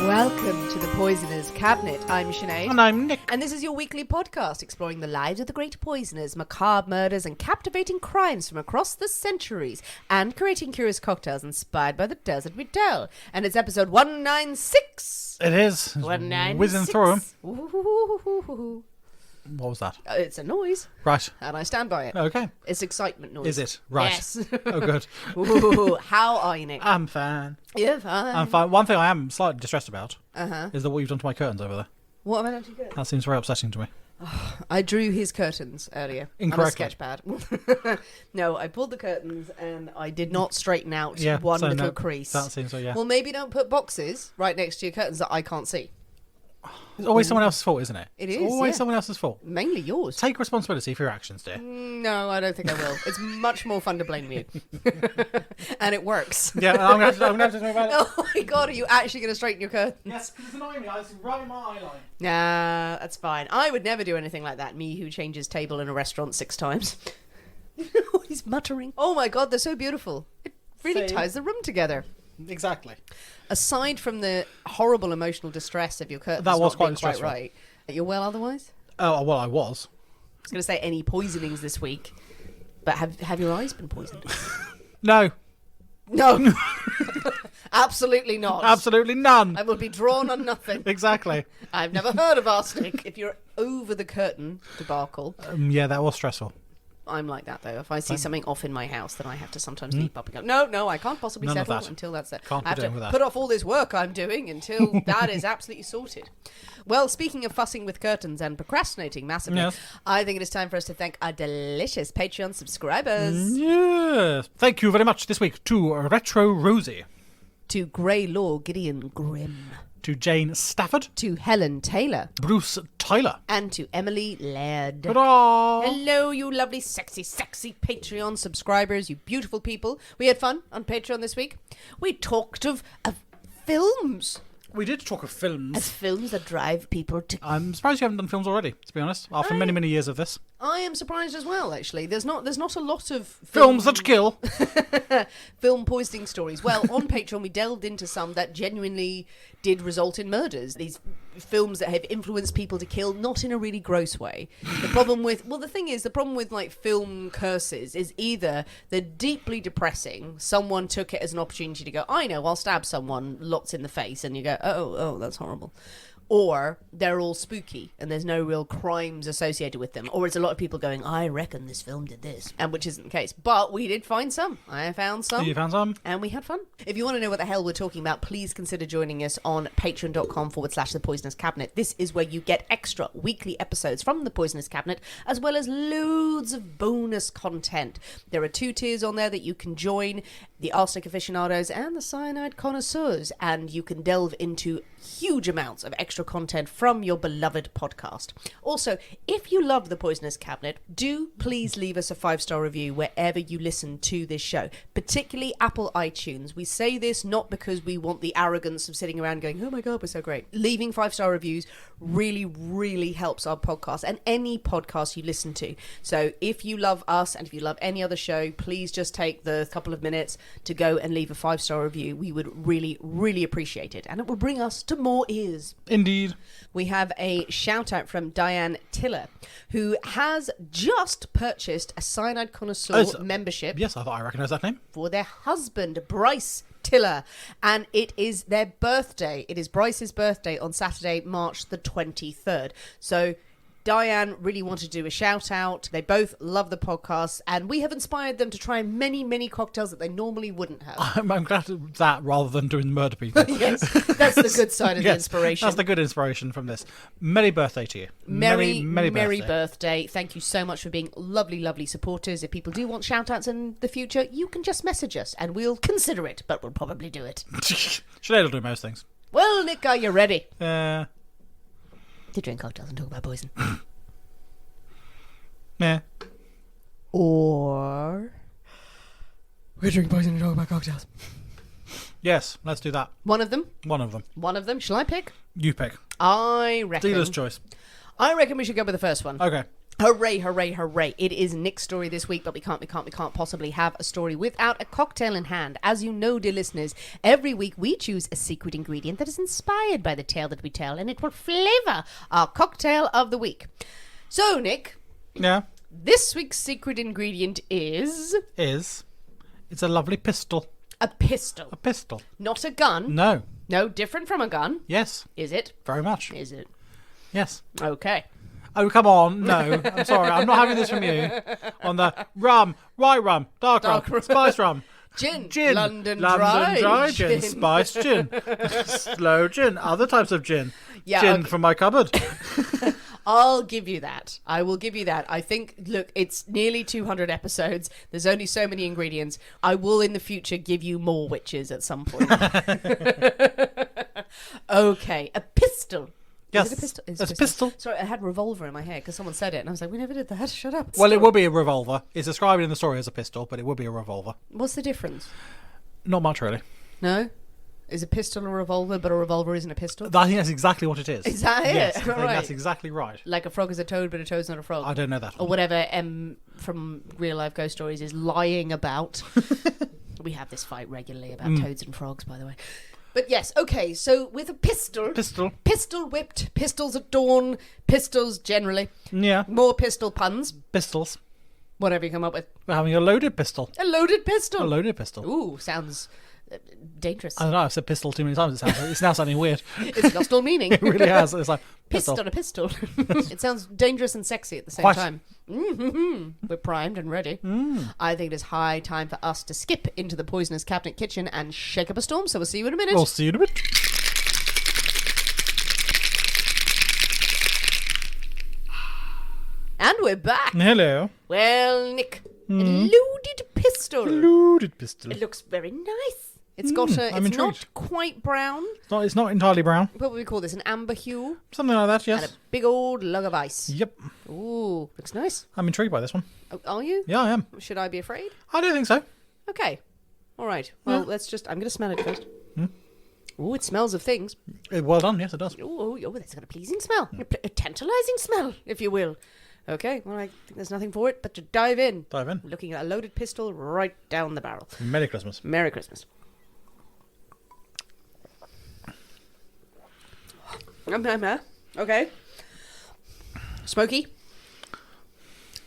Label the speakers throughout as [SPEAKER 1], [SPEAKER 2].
[SPEAKER 1] Welcome to the Poisoner's Cabinet. I'm Sinead.
[SPEAKER 2] And I'm Nick.
[SPEAKER 1] And this is your weekly podcast exploring the lives of the great poisoners, macabre murders, and captivating crimes from across the centuries, and creating curious cocktails inspired by the tales that we tell. And it's episode 196.
[SPEAKER 2] It is.
[SPEAKER 1] 196.
[SPEAKER 2] Whizzing through 'em.
[SPEAKER 1] Ooh.
[SPEAKER 2] What was that?
[SPEAKER 1] It's a noise.
[SPEAKER 2] Right.
[SPEAKER 1] And I stand by it.
[SPEAKER 2] Okay.
[SPEAKER 1] It's excitement noise.
[SPEAKER 2] Is it? Right.
[SPEAKER 1] Yes.
[SPEAKER 2] Oh, good.
[SPEAKER 1] Ooh, how are you, Nick?
[SPEAKER 2] I'm fine.
[SPEAKER 1] You're fine.
[SPEAKER 2] I'm fine. One thing I am slightly distressed about
[SPEAKER 1] Uh-huh.
[SPEAKER 2] is that what you've done to my curtains over there.
[SPEAKER 1] What have I done to you good?
[SPEAKER 2] That seems very upsetting to me.
[SPEAKER 1] I drew his curtains earlier
[SPEAKER 2] Incorrectly.
[SPEAKER 1] on a sketch pad. No, I pulled the curtains and I did not straighten out one
[SPEAKER 2] so
[SPEAKER 1] little
[SPEAKER 2] no,
[SPEAKER 1] crease.
[SPEAKER 2] That seems so, yeah.
[SPEAKER 1] Well, maybe don't put boxes right next to your curtains that I can't see.
[SPEAKER 2] It's always someone else's fault, isn't it?
[SPEAKER 1] It
[SPEAKER 2] It's
[SPEAKER 1] is,
[SPEAKER 2] always
[SPEAKER 1] yeah.
[SPEAKER 2] someone else's fault.
[SPEAKER 1] Mainly yours.
[SPEAKER 2] Take responsibility for your actions, dear.
[SPEAKER 1] No, I don't think I will. It's much more fun to blame you. And it works.
[SPEAKER 2] Yeah, I'm going to have to talk about it.
[SPEAKER 1] Oh my god, are you actually going to straighten your curtain?
[SPEAKER 2] Yes, because it's annoying me. It's right in my eye line.
[SPEAKER 1] Nah, that's fine. I would never do anything like that. Me who changes table in a restaurant 6 times. He's muttering. Oh my god, they're so beautiful. It really
[SPEAKER 2] Same.
[SPEAKER 1] ties the room together.
[SPEAKER 2] Exactly.
[SPEAKER 1] Aside from the horrible emotional distress of your curtains
[SPEAKER 2] That was
[SPEAKER 1] not
[SPEAKER 2] quite
[SPEAKER 1] being
[SPEAKER 2] stressful.
[SPEAKER 1] right, you're well otherwise?
[SPEAKER 2] Oh, well, I was.
[SPEAKER 1] I was going to say any poisonings this week, but have your eyes been poisoned?
[SPEAKER 2] No.
[SPEAKER 1] No. Absolutely not.
[SPEAKER 2] Absolutely none.
[SPEAKER 1] I will be drawn on nothing.
[SPEAKER 2] Exactly.
[SPEAKER 1] I've never heard of arsenic. If you're over the curtain debacle,
[SPEAKER 2] Yeah, that was stressful.
[SPEAKER 1] I'm like that though. If I see something off in my house, then I have to sometimes leap up and go, no, I can't possibly
[SPEAKER 2] None of
[SPEAKER 1] settle
[SPEAKER 2] that.
[SPEAKER 1] until that's it.
[SPEAKER 2] Can't be
[SPEAKER 1] I have
[SPEAKER 2] doing
[SPEAKER 1] to
[SPEAKER 2] with that.
[SPEAKER 1] put off all this work I'm doing until that is absolutely sorted. Well, speaking of fussing with curtains and procrastinating massively,
[SPEAKER 2] Yes.
[SPEAKER 1] I think it is time for us to thank our delicious Patreon subscribers.
[SPEAKER 2] Yes. Thank you very much this week to Retro Rosie,
[SPEAKER 1] To Grey Law Gideon Grimm.
[SPEAKER 2] to Jane Stafford,
[SPEAKER 1] To Helen Taylor.
[SPEAKER 2] Bruce Tyler.
[SPEAKER 1] And to Emily Laird.
[SPEAKER 2] Ta-da!
[SPEAKER 1] Hello, you lovely, sexy Patreon subscribers, you beautiful people. We had fun on Patreon this week. We talked of films.
[SPEAKER 2] We did talk of
[SPEAKER 1] As
[SPEAKER 2] films.
[SPEAKER 1] films that drive people to...
[SPEAKER 2] I'm surprised you haven't done films already, to be honest, after many, many years of this.
[SPEAKER 1] I am surprised as well, actually. There's not a lot of...
[SPEAKER 2] Films that kill.
[SPEAKER 1] film poisoning stories. Well, on Patreon, we delved into some that genuinely did result in murders. These films that have influenced people to kill, not in a really gross way. The problem with... Well, the thing is, the problem with, like, film curses is either they're deeply depressing, someone took it as an opportunity to go, I know, I'll stab someone lots in the face, and you go, oh, that's horrible. Or they're all spooky and there's no real crimes associated with them. Or it's a lot of people going, I reckon this film did this. And which isn't the case. But we did find some. I found some.
[SPEAKER 2] You found some?
[SPEAKER 1] And we had fun. If you want to know what the hell we're talking about, please consider joining us on patreon.com/The Poisoner's Cabinet. This is where you get extra weekly episodes from The Poisoner's Cabinet, as well as loads of bonus content. There are 2 tiers on there that you can join, the arsenic aficionados and the cyanide connoisseurs, and you can delve into huge amounts of extra content from your beloved podcast. Also, if you love The Poisoner's Cabinet, do please leave us a 5-star review wherever you listen to this show, particularly Apple iTunes. We say this not because we want the arrogance of sitting around going, oh my god, we're so great. Leaving 5-star reviews really, really helps our podcast and any podcast you listen to. So if you love us and if you love any other show, please just take the couple of minutes to go and leave a 5-star review. We would really, really appreciate it, and it will bring us to more ears.
[SPEAKER 2] Indeed.
[SPEAKER 1] We have a shout out from Diane Tiller, who has just purchased a Cyanide Connoisseur membership
[SPEAKER 2] Yes, I thought I recognised that name.
[SPEAKER 1] for their husband, Bryce Tiller, and it is their birthday. It is Bryce's birthday on Saturday, March the 23rd. So Diane really wanted to do a shout out. They both love the podcast, and we have inspired them to try many, many cocktails that they normally wouldn't have.
[SPEAKER 2] I'm glad of that rather than doing murder people.
[SPEAKER 1] Yes, that's the good side of the inspiration.
[SPEAKER 2] That's the good inspiration from this. Merry birthday to you.
[SPEAKER 1] Merry
[SPEAKER 2] birthday.
[SPEAKER 1] birthday. Thank you so much for being lovely, lovely supporters. If people do want shout outs in the future, you can just message us and we'll consider it, but we'll probably do it.
[SPEAKER 2] Sinead will do most things.
[SPEAKER 1] Well, Nick, are you ready to drink cocktails and talk about poison?
[SPEAKER 2] Yeah.
[SPEAKER 1] Or we drink poison and talk about cocktails.
[SPEAKER 2] Yes, let's do that.
[SPEAKER 1] One of them?
[SPEAKER 2] One of them.
[SPEAKER 1] One of them. Shall I pick?
[SPEAKER 2] You pick.
[SPEAKER 1] I reckon...
[SPEAKER 2] Dealer's choice.
[SPEAKER 1] I reckon we should go with the first one.
[SPEAKER 2] Okay.
[SPEAKER 1] Hooray, hooray, hooray. It is Nick's story this week, but we can't possibly have a story without a cocktail in hand. As you know, dear listeners, every week we choose a secret ingredient that is inspired by the tale that we tell, and it will flavour our cocktail of the week. So, Nick.
[SPEAKER 2] Yeah?
[SPEAKER 1] This week's secret ingredient is...
[SPEAKER 2] It's a lovely pistol.
[SPEAKER 1] A pistol.
[SPEAKER 2] A pistol.
[SPEAKER 1] Not a gun.
[SPEAKER 2] No.
[SPEAKER 1] No, different from a gun.
[SPEAKER 2] Yes.
[SPEAKER 1] Is it?
[SPEAKER 2] Very much.
[SPEAKER 1] Is it?
[SPEAKER 2] Yes.
[SPEAKER 1] Okay.
[SPEAKER 2] Oh, come on. No. I'm sorry. I'm not having this from you. On the rum, white rum, dark rum, spice rum.
[SPEAKER 1] Gin.
[SPEAKER 2] London
[SPEAKER 1] dry
[SPEAKER 2] gin. Spice gin. Slow gin. Other types of gin.
[SPEAKER 1] Yeah,
[SPEAKER 2] gin
[SPEAKER 1] okay.
[SPEAKER 2] from my cupboard.
[SPEAKER 1] I'll give you that. I will give you that. I think, look, it's nearly 200 episodes. There's only so many ingredients. I will in the future give you more witches at some point. Okay, a pistol.
[SPEAKER 2] Yes,
[SPEAKER 1] Is it a pistol?
[SPEAKER 2] it's a pistol.
[SPEAKER 1] Sorry, I had revolver in my head because someone said it and I was like, we never did that. Shut up.
[SPEAKER 2] Well, it
[SPEAKER 1] Stop.
[SPEAKER 2] will be a revolver. It's described in the story as a pistol, but it will be a revolver.
[SPEAKER 1] What's the difference?
[SPEAKER 2] Not much, really.
[SPEAKER 1] No? Is a pistol a revolver, but a revolver isn't a pistol?
[SPEAKER 2] I think that's exactly what it is.
[SPEAKER 1] Is that it?
[SPEAKER 2] Yes, I think
[SPEAKER 1] Right.
[SPEAKER 2] that's exactly right.
[SPEAKER 1] Like a frog is a toad, but a toad's not a frog.
[SPEAKER 2] I don't know that
[SPEAKER 1] Or
[SPEAKER 2] one.
[SPEAKER 1] whatever from real life ghost stories is lying about. We have this fight regularly about toads and frogs, by the way. But yes, okay, so with a pistol, pistol whipped, pistols at dawn, pistols generally,
[SPEAKER 2] Yeah.
[SPEAKER 1] more pistol puns,
[SPEAKER 2] Pistols.
[SPEAKER 1] whatever you come up with.
[SPEAKER 2] We're having a loaded pistol.
[SPEAKER 1] A loaded pistol.
[SPEAKER 2] A loaded pistol.
[SPEAKER 1] Ooh, sounds dangerous.
[SPEAKER 2] I don't know. I've said pistol too many times. It's now sounding weird.
[SPEAKER 1] It's lost all meaning.
[SPEAKER 2] It really has. It's like
[SPEAKER 1] Pissed
[SPEAKER 2] pistol.
[SPEAKER 1] on a pistol. It sounds dangerous and sexy at the same
[SPEAKER 2] Quite.
[SPEAKER 1] time. We're primed and ready. I think it is high time for us to skip into the Poisonous Cabinet kitchen and shake up a storm, so we'll see you in a minute.
[SPEAKER 2] We'll see you in a bit.
[SPEAKER 1] And we're back.
[SPEAKER 2] Hello.
[SPEAKER 1] Well, Nick, a loaded pistol.
[SPEAKER 2] Loaded pistol.
[SPEAKER 1] It looks very nice. It's got a.
[SPEAKER 2] I'm
[SPEAKER 1] It's not
[SPEAKER 2] intrigued.
[SPEAKER 1] quite brown.
[SPEAKER 2] It's not entirely brown.
[SPEAKER 1] What would we call this? An amber hue
[SPEAKER 2] Something like that,
[SPEAKER 1] and a
[SPEAKER 2] yes.
[SPEAKER 1] big old lug of ice.
[SPEAKER 2] Yep.
[SPEAKER 1] Ooh, looks nice.
[SPEAKER 2] I'm intrigued by this one.
[SPEAKER 1] Oh, are you?
[SPEAKER 2] Yeah, I am.
[SPEAKER 1] Should I be afraid?
[SPEAKER 2] I don't think so.
[SPEAKER 1] Okay. All right. Well,
[SPEAKER 2] Yeah.
[SPEAKER 1] let's just. I'm going to smell it first. Ooh, it smells of things.
[SPEAKER 2] Well done. Yes, it does.
[SPEAKER 1] Ooh, that's got a pleasing smell. A tantalising smell, if you will. Okay, well, I think there's nothing for it but to dive in.
[SPEAKER 2] Dive in.
[SPEAKER 1] Looking at a loaded pistol right down the barrel.
[SPEAKER 2] Merry Christmas.
[SPEAKER 1] Merry Christmas. Okay. Smoky.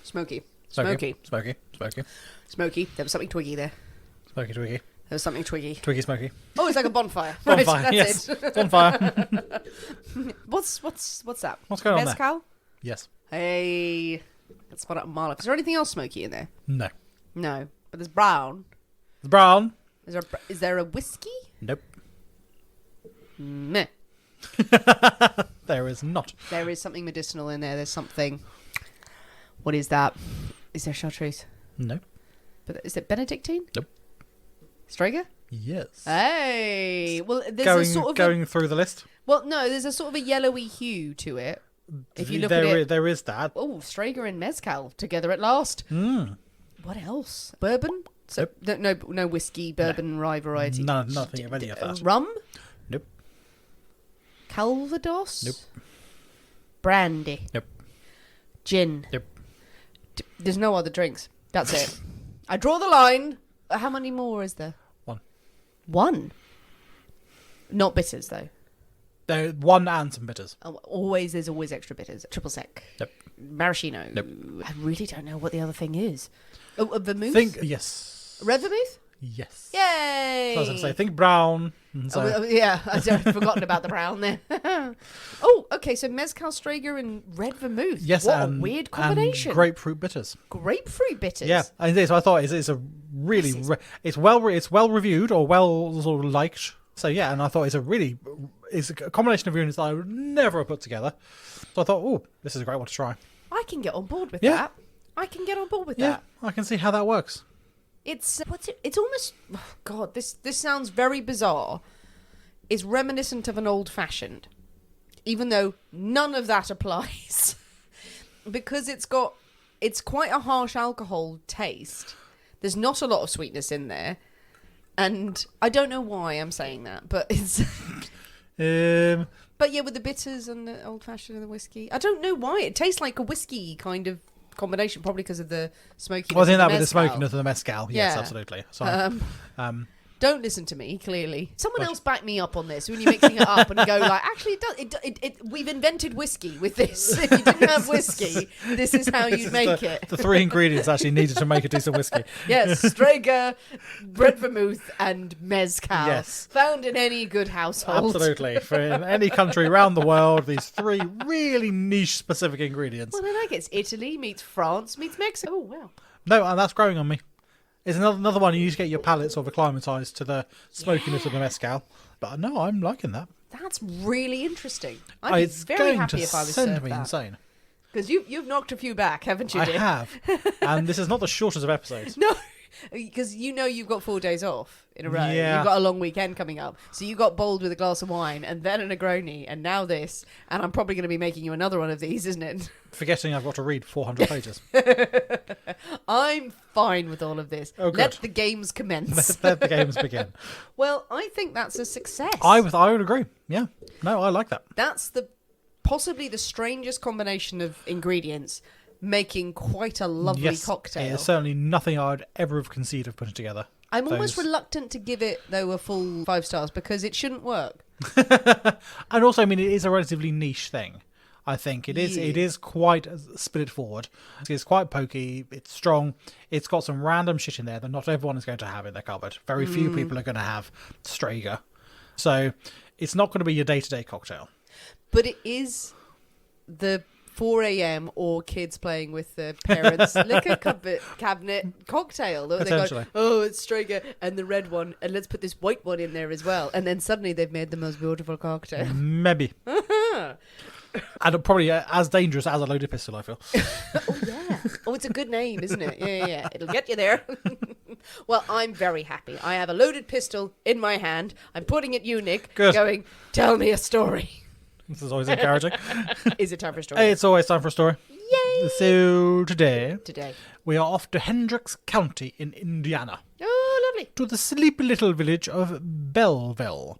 [SPEAKER 1] Smoky. Smoky.
[SPEAKER 2] Smoky. Smoky.
[SPEAKER 1] Smoky. There was something twiggy there.
[SPEAKER 2] Smoky. Twiggy.
[SPEAKER 1] There was something twiggy.
[SPEAKER 2] Twiggy. Smoky.
[SPEAKER 1] Oh, it's like a bonfire.
[SPEAKER 2] Bonfire.
[SPEAKER 1] Right,
[SPEAKER 2] Yes.
[SPEAKER 1] that's it.
[SPEAKER 2] It's on fire.
[SPEAKER 1] What's that?
[SPEAKER 2] What's going on there?
[SPEAKER 1] Mezcal?
[SPEAKER 2] Yes.
[SPEAKER 1] Hey, let's spot up a mile. Is there anything else smoky in there?
[SPEAKER 2] No.
[SPEAKER 1] No, but there's brown.
[SPEAKER 2] It's brown.
[SPEAKER 1] Is there a whiskey?
[SPEAKER 2] Nope.
[SPEAKER 1] Meh.
[SPEAKER 2] There is not.
[SPEAKER 1] There is something medicinal in there. There's something. What is that? Is there chartreuse?
[SPEAKER 2] No.
[SPEAKER 1] But is it Benedictine?
[SPEAKER 2] Nope.
[SPEAKER 1] Strager?
[SPEAKER 2] Yes.
[SPEAKER 1] Hey, well, there's
[SPEAKER 2] Going through the list.
[SPEAKER 1] there's a sort of a yellowy hue to it. If you look at it,
[SPEAKER 2] there is that.
[SPEAKER 1] oh, Strager and mezcal together at last. What else? Bourbon? So no whiskey, bourbon, rye variety.
[SPEAKER 2] No, nothing of any of that.
[SPEAKER 1] Rum?
[SPEAKER 2] Nope.
[SPEAKER 1] Calvados?
[SPEAKER 2] Nope.
[SPEAKER 1] Brandy?
[SPEAKER 2] Nope.
[SPEAKER 1] Gin?
[SPEAKER 2] Nope.
[SPEAKER 1] There's no other drinks. That's it. I draw the line. How many more is there? One? Not bitters, though.
[SPEAKER 2] There one and some bitters.
[SPEAKER 1] There's always extra bitters. Triple sec.
[SPEAKER 2] Nope.
[SPEAKER 1] Maraschino.
[SPEAKER 2] Nope.
[SPEAKER 1] I really don't know what the other thing is. Oh, a vermouth?
[SPEAKER 2] Yes.
[SPEAKER 1] Red vermouth?
[SPEAKER 2] Yes.
[SPEAKER 1] Yay!
[SPEAKER 2] So I was going to say, think brown. And so,
[SPEAKER 1] Yeah, I'd forgotten about the brown there. Oh, okay, so mezcal, Strager, and red vermouth.
[SPEAKER 2] yes,
[SPEAKER 1] what
[SPEAKER 2] and,
[SPEAKER 1] a weird combination.
[SPEAKER 2] And grapefruit bitters.
[SPEAKER 1] Grapefruit bitters.
[SPEAKER 2] Yeah, and so I thought it's a really it's well reviewed or well sort of liked. So yeah, and I thought it's a combination of units that I would never have put together. So I thought, oh, this is a great one to try.
[SPEAKER 1] I can get on board with
[SPEAKER 2] Yeah.
[SPEAKER 1] that. I can get on board with
[SPEAKER 2] Yeah,
[SPEAKER 1] that.
[SPEAKER 2] I can see how that works.
[SPEAKER 1] It's it's almost, oh God, this sounds very bizarre. It's reminiscent of an old fashioned, even though none of that applies. Because it's quite a harsh alcohol taste. There's not a lot of sweetness in there. And I don't know why I'm saying that, but it's But yeah, with the bitters and the old fashioned and the whiskey. I don't know why. It tastes like a whiskey kind of combination, probably because of the smokiness.
[SPEAKER 2] Well, I think
[SPEAKER 1] of
[SPEAKER 2] that
[SPEAKER 1] the
[SPEAKER 2] with the
[SPEAKER 1] mezcal.
[SPEAKER 2] smokiness of the mezcal. Yes,
[SPEAKER 1] Yeah.
[SPEAKER 2] absolutely. Sorry.
[SPEAKER 1] Don't listen to me, clearly. Someone else back me up on this when you're mixing it up and go like, actually, we've invented whiskey with this. If you didn't have whiskey, this is how you'd make it.
[SPEAKER 2] The 3 ingredients actually needed to make a decent whiskey.
[SPEAKER 1] Yes, Strega, red vermouth, and mezcal.
[SPEAKER 2] Yes.
[SPEAKER 1] Found in any good household.
[SPEAKER 2] Absolutely. For in any country around the world, these 3 really niche specific ingredients.
[SPEAKER 1] Well, I like it. It's Italy meets France meets Mexico. Oh, wow.
[SPEAKER 2] No, and that's growing on me. It's another one you need to get your palate sort of acclimatised to the smokiness of the mezcal. But no, I'm liking that.
[SPEAKER 1] That's really interesting. I'd be
[SPEAKER 2] It's
[SPEAKER 1] very
[SPEAKER 2] going
[SPEAKER 1] happy
[SPEAKER 2] to
[SPEAKER 1] if I was
[SPEAKER 2] send
[SPEAKER 1] served
[SPEAKER 2] me
[SPEAKER 1] that.
[SPEAKER 2] insane.
[SPEAKER 1] Because you've knocked a few back, haven't you,
[SPEAKER 2] I
[SPEAKER 1] dear?
[SPEAKER 2] have. And this is not the shortest of episodes.
[SPEAKER 1] No, because you've got 4 days off in a row.
[SPEAKER 2] Yeah.
[SPEAKER 1] You've got a long weekend coming up. So you got bowled with a glass of wine and then a Negroni and now this. And I'm probably going to be making you another one of these, isn't it?
[SPEAKER 2] Forgetting I've got to read 400 pages.
[SPEAKER 1] I'm fine with all of this.
[SPEAKER 2] Oh, good.
[SPEAKER 1] Let the games commence.
[SPEAKER 2] Let the games begin.
[SPEAKER 1] Well, I think that's a success.
[SPEAKER 2] I would agree. Yeah. No, I like that.
[SPEAKER 1] That's possibly the strangest combination of ingredients making quite a lovely
[SPEAKER 2] Yes,
[SPEAKER 1] cocktail.
[SPEAKER 2] it is certainly nothing I'd ever have conceived of putting together.
[SPEAKER 1] I'm almost
[SPEAKER 2] Those-
[SPEAKER 1] reluctant to give it, though, a full 5 stars because it shouldn't work.
[SPEAKER 2] And also, I mean, it is a relatively niche thing. I think it is.
[SPEAKER 1] Yeah.
[SPEAKER 2] It is quite split forward. It's quite pokey. It's strong. It's got some random shit in there that not everyone is going to have in their cupboard. Very few people are going to have Strega, so it's not going to be your day-to-day cocktail.
[SPEAKER 1] But it is the 4 a.m. or kids playing with their parents' liquor cabinet cocktail. They go,
[SPEAKER 2] Potentially.
[SPEAKER 1] oh, it's Strega and the red one, and let's put this white one in there as well. And then suddenly they've made the most beautiful cocktail.
[SPEAKER 2] Maybe. And probably as dangerous as a loaded pistol, I feel.
[SPEAKER 1] Oh, yeah. Oh, it's a good name, isn't it? Yeah. It'll get you there. Well, I'm very happy. I have a loaded pistol in my hand. I'm putting it you, Nick,
[SPEAKER 2] Good.
[SPEAKER 1] going, tell me a story.
[SPEAKER 2] This is always encouraging.
[SPEAKER 1] Is it time for a story?
[SPEAKER 2] It's always time for a story.
[SPEAKER 1] Yay!
[SPEAKER 2] So today
[SPEAKER 1] Today.
[SPEAKER 2] we are off to Hendricks County in Indiana,
[SPEAKER 1] Oh, lovely.
[SPEAKER 2] to the sleepy little village of Belleville.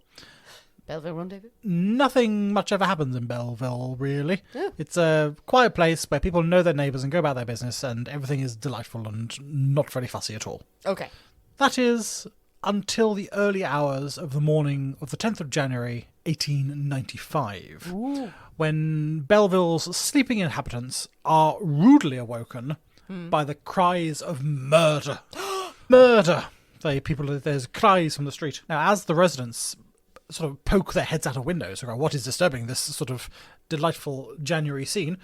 [SPEAKER 1] Belleville Rendezvous.
[SPEAKER 2] Nothing much ever happens in Belleville, really.
[SPEAKER 1] Yeah.
[SPEAKER 2] It's a quiet place where people know their neighbours and go about their business, and everything is delightful and not very fussy at all.
[SPEAKER 1] Okay.
[SPEAKER 2] That is until the early hours of the morning of the 10th of January, 1895,
[SPEAKER 1] Ooh.
[SPEAKER 2] when Belleville's sleeping inhabitants are rudely awoken by the cries of murder. Murder! There's cries from the street. Now, as the residents sort of poke their heads out of windows and go, what is disturbing this sort of delightful January scene,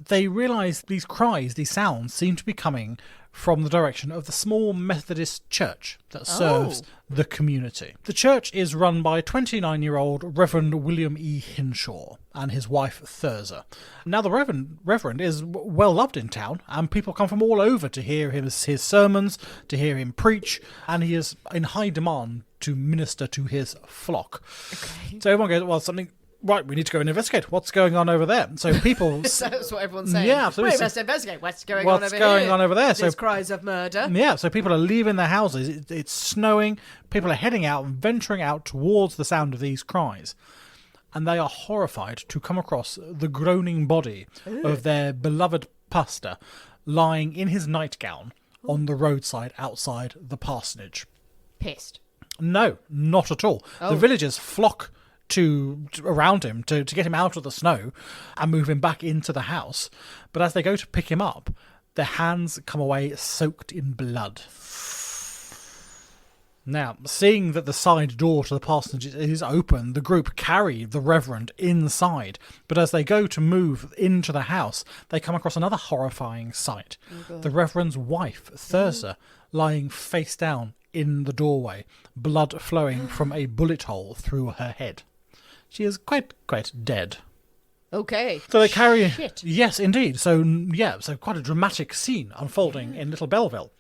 [SPEAKER 2] they realise these cries, these sounds, seem to be coming from the direction of the small Methodist church that serves the community. The church is run by 29-year-old Reverend William Hinshaw and his wife Thurza. Now the Reverend is well loved in town, and people come from all over to hear his sermons, to hear him preach, and he is in high demand to minister to his flock.
[SPEAKER 1] Okay.
[SPEAKER 2] So everyone goes, well, something... Right, we need to go and investigate. What's going on over there? So people...
[SPEAKER 1] That's what everyone's saying.
[SPEAKER 2] Yeah, absolutely.
[SPEAKER 1] We must investigate what's going on over here.
[SPEAKER 2] What's going on over there?
[SPEAKER 1] There's cries of murder.
[SPEAKER 2] Yeah, so people are leaving their houses. It's snowing. People are heading out and venturing out towards the sound of these cries. And they are horrified to come across the groaning body of their beloved pastor lying in his nightgown on the roadside outside the parsonage.
[SPEAKER 1] Pissed.
[SPEAKER 2] No, not at all. The villagers flock around him to get him out of the snow and move him back into the house. But as they go to pick him up, their hands come away soaked in blood. Now, seeing that the side door to the parsonage is open, the group carry the Reverend inside. But as they go to move into the house, they come across another horrifying sight. The Reverend's wife, Thurza, lying face down in the doorway, blood flowing from a bullet hole through her head. She is quite dead.
[SPEAKER 1] Okay.
[SPEAKER 2] So they carry...
[SPEAKER 1] Shit.
[SPEAKER 2] Yes, indeed. So quite a dramatic scene unfolding in Little Belleville.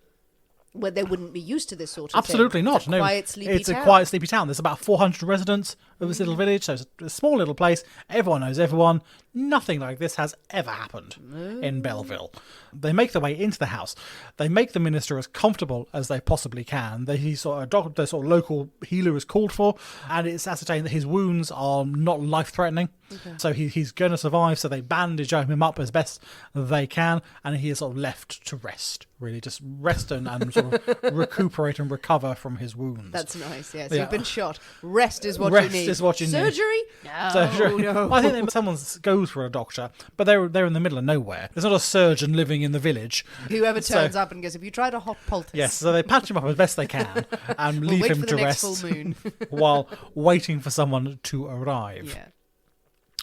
[SPEAKER 1] Well, they wouldn't be used to this sort of
[SPEAKER 2] Absolutely
[SPEAKER 1] thing.
[SPEAKER 2] not.
[SPEAKER 1] It's a quiet, sleepy
[SPEAKER 2] It's
[SPEAKER 1] town.
[SPEAKER 2] a quiet, sleepy town. There's about 400 residents, of this little village. So it's a small little place. Everyone knows everyone. Nothing like this has ever happened in Belleville. They make their way into the house. They make the minister as comfortable as they possibly can. The sort of local healer is called for, and it's ascertained that his wounds are not life-threatening. Okay. So he's going to survive. So they bandage him up as best they can, and he is sort of left to rest. Really, just rest and sort of recuperate and recover from his wounds.
[SPEAKER 1] That's nice. Yes, you've been shot. Rest is what you need.
[SPEAKER 2] Rest is what you need.
[SPEAKER 1] Surgery? No.
[SPEAKER 2] Surgery.
[SPEAKER 1] No.
[SPEAKER 2] Well, I think someone goes for a doctor, but they're in the middle of nowhere. There's not a surgeon living in the village.
[SPEAKER 1] Whoever turns up and goes, "Have you tried a hot poultice?"
[SPEAKER 2] Yes, so they patch him up as best they can and leave him to rest
[SPEAKER 1] full moon.
[SPEAKER 2] while waiting for someone to arrive.
[SPEAKER 1] Yeah.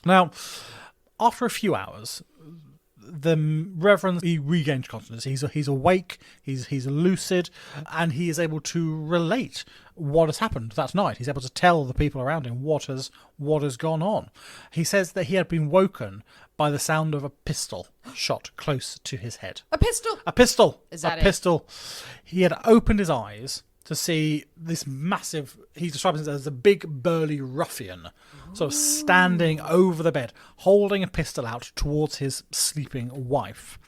[SPEAKER 2] Now, after a few hours, the Reverend, he regains consciousness. He's awake, he's lucid, and he is able to relate what has happened that night. He's able to tell the people around him what has gone on. He says that he had been woken by the sound of a pistol shot close to his head.
[SPEAKER 1] A pistol?
[SPEAKER 2] A pistol!
[SPEAKER 1] Is that
[SPEAKER 2] a pistol. He had opened his eyes to see this massive, he describes it as a big burly ruffian, sort of standing over the bed, holding a pistol out towards his sleeping wife.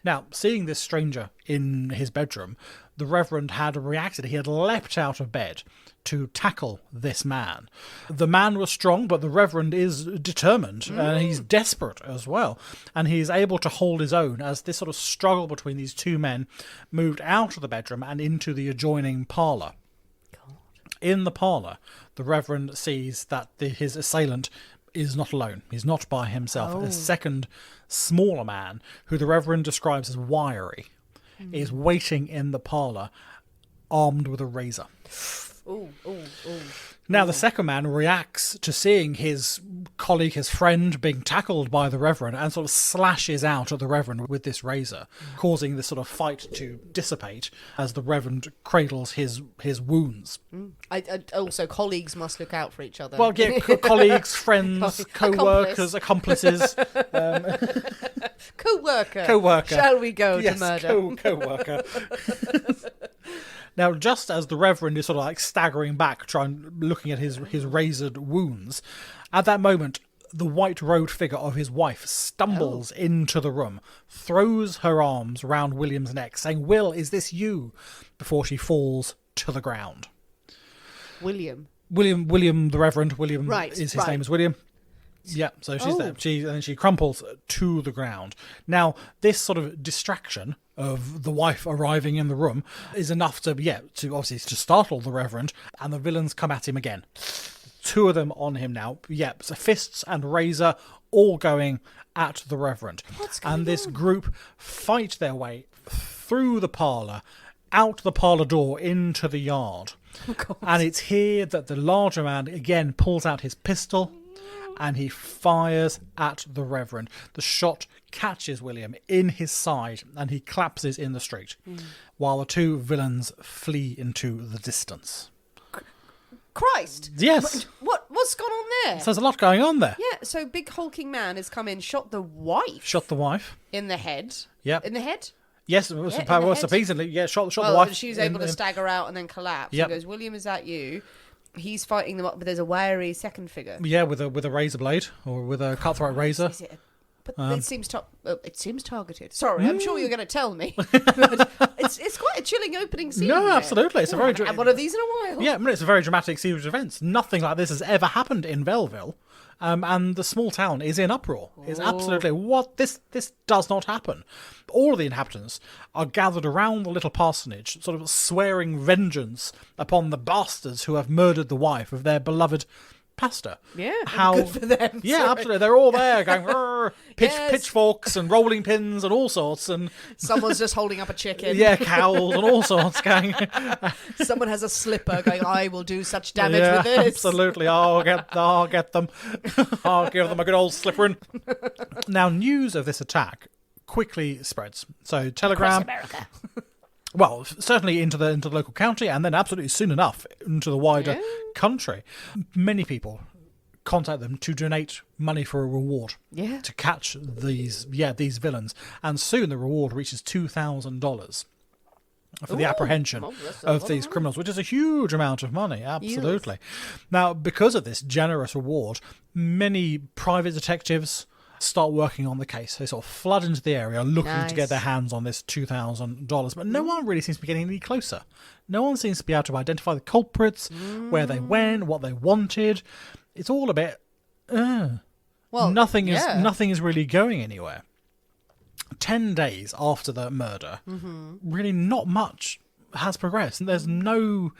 [SPEAKER 2] Now, seeing this stranger in his bedroom, the Reverend had reacted. He had leapt out of bed to tackle this man. The man was strong, but the Reverend is determined, and he's desperate as well. And he is able to hold his own as this sort of struggle between these two men moved out of the bedroom and into the adjoining parlour. In the parlour, the Reverend sees that his assailant is not alone. He's not by himself. A second, smaller man, who the Reverend describes as wiry, is waiting in the parlour, armed with a razor. Now, the second man reacts to seeing his colleague, his friend, being tackled by the Reverend and sort of slashes out at the Reverend with this razor, causing this sort of fight to dissipate as the Reverend cradles his wounds.
[SPEAKER 1] Also, colleagues must look out for each other.
[SPEAKER 2] Well, yeah, colleagues, friends, co-workers, accomplices.
[SPEAKER 1] Co-worker. Shall we go to murder?
[SPEAKER 2] Co-worker. Now, just as the Reverend is sort of like staggering back, looking at his razored wounds, at that moment, the white-robed figure of his wife stumbles into the room, throws her arms round William's neck, saying, "Will, is this you?" before she falls to the ground. William, the Reverend. William, his name is William. Yeah, so she's there. And then she crumples to the ground. Now, this sort of distraction of the wife arriving in the room is enough to obviously to startle the Reverend, and the villains come at him again. Two of them on him now. Yeah, so fists and razor all going at the Reverend. And this group fight their way through the parlour, out the parlour door into the yard. And it's here that the larger man again pulls out his pistol and he fires at the Reverend. The shot catches William in his side and he collapses in the street, while the two villains flee into the distance.
[SPEAKER 1] Christ!
[SPEAKER 2] Yes.
[SPEAKER 1] What's gone on there?
[SPEAKER 2] So there's a lot going on there.
[SPEAKER 1] Yeah, so big hulking man has come in, shot the wife. In the head.
[SPEAKER 2] Yep.
[SPEAKER 1] In the head?
[SPEAKER 2] Yes, surprisingly, shot the wife.
[SPEAKER 1] She's able to stagger out and then collapse. Yep. And goes, "William, is that you?" He's fighting them up, but there's a wiry second figure. Yeah, with a razor blade or with a cutthroat razor. Is it it seems targeted. Sorry, I'm sure you're going to tell me. But it's quite a chilling opening scene.
[SPEAKER 2] No, absolutely. It's a very
[SPEAKER 1] and one of these in a while.
[SPEAKER 2] Yeah, it's a very dramatic series of events. Nothing like this has ever happened in Belleville. And the small town is in uproar. It's absolutely this does not happen. All of the inhabitants are gathered around the little parsonage, sort of swearing vengeance upon the bastards who have murdered the wife of their beloved pastor.
[SPEAKER 1] Yeah, good for them.
[SPEAKER 2] Yeah, absolutely. They're all there going pitchforks and rolling pins and all sorts. And
[SPEAKER 1] someone's just holding up a chicken.
[SPEAKER 2] Yeah, cowls and all sorts going.
[SPEAKER 1] Someone has a slipper going, "I will do such damage with this."
[SPEAKER 2] Absolutely. I'll get them. I'll give them a good old slippering. Now, news of this attack quickly spreads. So Telegram.
[SPEAKER 1] Across America.
[SPEAKER 2] Well, certainly into the local county, and then absolutely soon enough into the wider country. Many people contact them to donate money for a reward to catch these villains, and soon the reward reaches $2,000. for the apprehension of these criminals, which is a huge amount of money, absolutely. Now, because of this generous reward, many private detectives start working on the case. They sort of flood into the area looking to get their hands on this $2,000, but no one really seems to be getting any closer. No one seems to be able to identify the culprits, where they went, what they wanted. It's all a bit... nothing is really going anywhere. 10 days after the murder, really not much has progressed. And there's no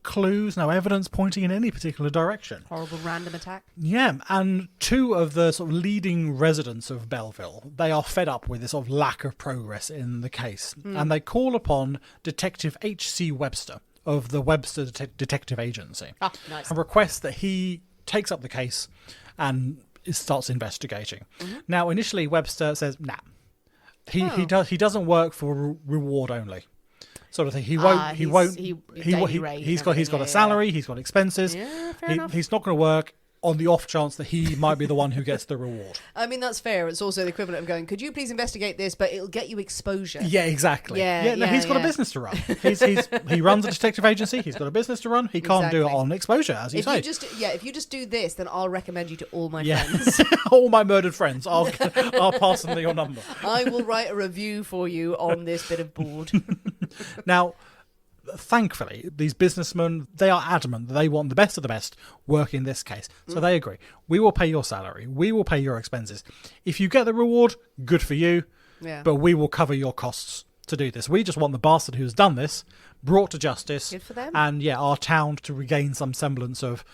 [SPEAKER 2] clues, no evidence pointing in any particular direction.
[SPEAKER 1] Horrible random attack.
[SPEAKER 2] Yeah, and two of the sort of leading residents of Belleville, they are fed up with this sort of lack of progress in the case. And they call upon Detective H.C. Webster of the Webster Detective Agency.
[SPEAKER 1] Nice.
[SPEAKER 2] And request that he takes up the case and starts investigating. Now, initially, Webster says, nah. He doesn't work for reward only. Sort of thing. He's got a salary, he's got expenses.
[SPEAKER 1] Yeah, fair enough.
[SPEAKER 2] He's not going to work on the off chance that he might be the one who gets the reward.
[SPEAKER 1] I mean, that's fair. It's also the equivalent of going, could you please investigate this, but it'll get you exposure.
[SPEAKER 2] Yeah, exactly. He's got a business to run. He runs a detective agency. He's got a business to run. He can't do it on exposure, as you say.
[SPEAKER 1] If you just do this, then I'll recommend you to all my friends.
[SPEAKER 2] All my murdered friends. I'll pass them your number.
[SPEAKER 1] I will write a review for you on this bit of board.
[SPEAKER 2] Now, thankfully, these businessmen, they are adamant that they want the best of the best work in this case. So they agree. We will pay your salary. We will pay your expenses. If you get the reward, good for you. Yeah. But we will cover your costs to do this. We just want the bastard who's done this brought to justice.
[SPEAKER 1] Good for them.
[SPEAKER 2] And our town to regain some semblance of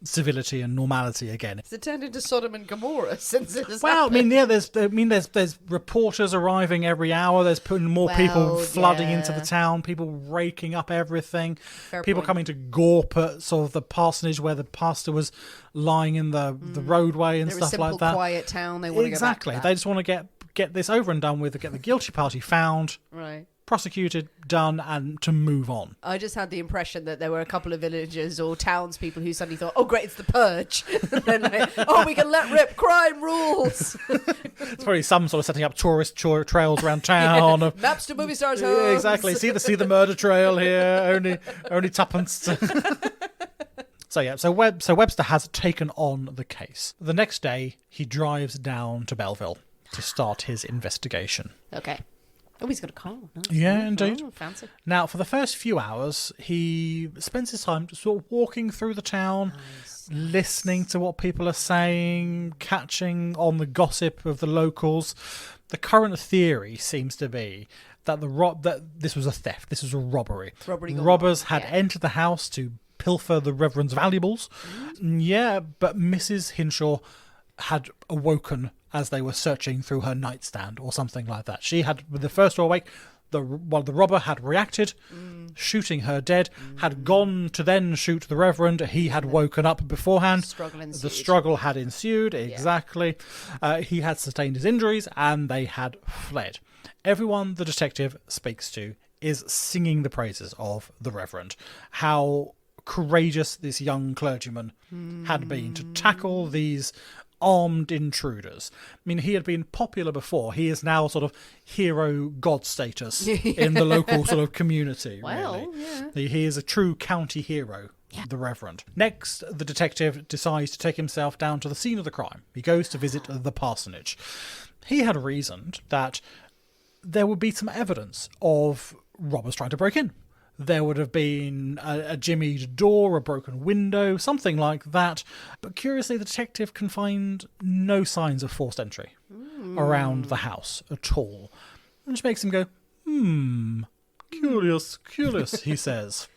[SPEAKER 2] civility and normality again.
[SPEAKER 1] Has it turned into Sodom and Gomorrah since it has
[SPEAKER 2] happened?
[SPEAKER 1] happened?
[SPEAKER 2] There's reporters arriving every hour. There's putting more people flooding into the town. People raking up everything. People coming to gawp at sort of the parsonage where the pastor was lying in the roadway and stuff like that.
[SPEAKER 1] They're a simple, quiet town. They want to go back to that.
[SPEAKER 2] They just want to get this over and done with, get the guilty party found.
[SPEAKER 1] Right.
[SPEAKER 2] Prosecuted, done, and to move on.
[SPEAKER 1] I just had the impression that there were a couple of villagers or townspeople who suddenly thought, oh great, it's the purge. And then we can let rip, crime rules.
[SPEAKER 2] It's probably some sort of setting up tourist trails around town.
[SPEAKER 1] Maps to movie stars' homes.
[SPEAKER 2] Yeah, exactly. See the murder trail here. Only tuppence. So Webster has taken on the case. The next day, he drives down to Belleville to start his investigation.
[SPEAKER 1] Okay. Oh, he's got a car. Nice.
[SPEAKER 2] Yeah, indeed.
[SPEAKER 1] Oh, fancy.
[SPEAKER 2] Now, for the first few hours, he spends his time just sort of walking through the town, listening to what people are saying, catching on the gossip of the locals. The current theory seems to be that that this was a theft. This was a robbery. Robbers had entered the house to pilfer the Reverend's valuables. Yeah, but Mrs. Hinshaw had awoken as they were searching through her nightstand or something like that. She had, with the first to awake, the robber had reacted, shooting her dead, had gone to then shoot the Reverend. He had woken up beforehand. The struggle had ensued, exactly. He had sustained his injuries, and they had fled. Everyone the detective speaks to is singing the praises of the Reverend. How courageous this young clergyman had been to tackle these armed intruders. I mean, he had been popular before. He is now sort of hero god status in the local sort of community.
[SPEAKER 1] Well,
[SPEAKER 2] really. He is a true county hero, the Reverend. Next, the detective decides to take himself down to the scene of the crime. He goes to visit the parsonage. He had reasoned that there would be some evidence of robbers trying to break in. There would have been a jimmied door, a broken window, something like that. But curiously, the detective can find no signs of forced entry around the house at all. Which makes him go, curious, he says.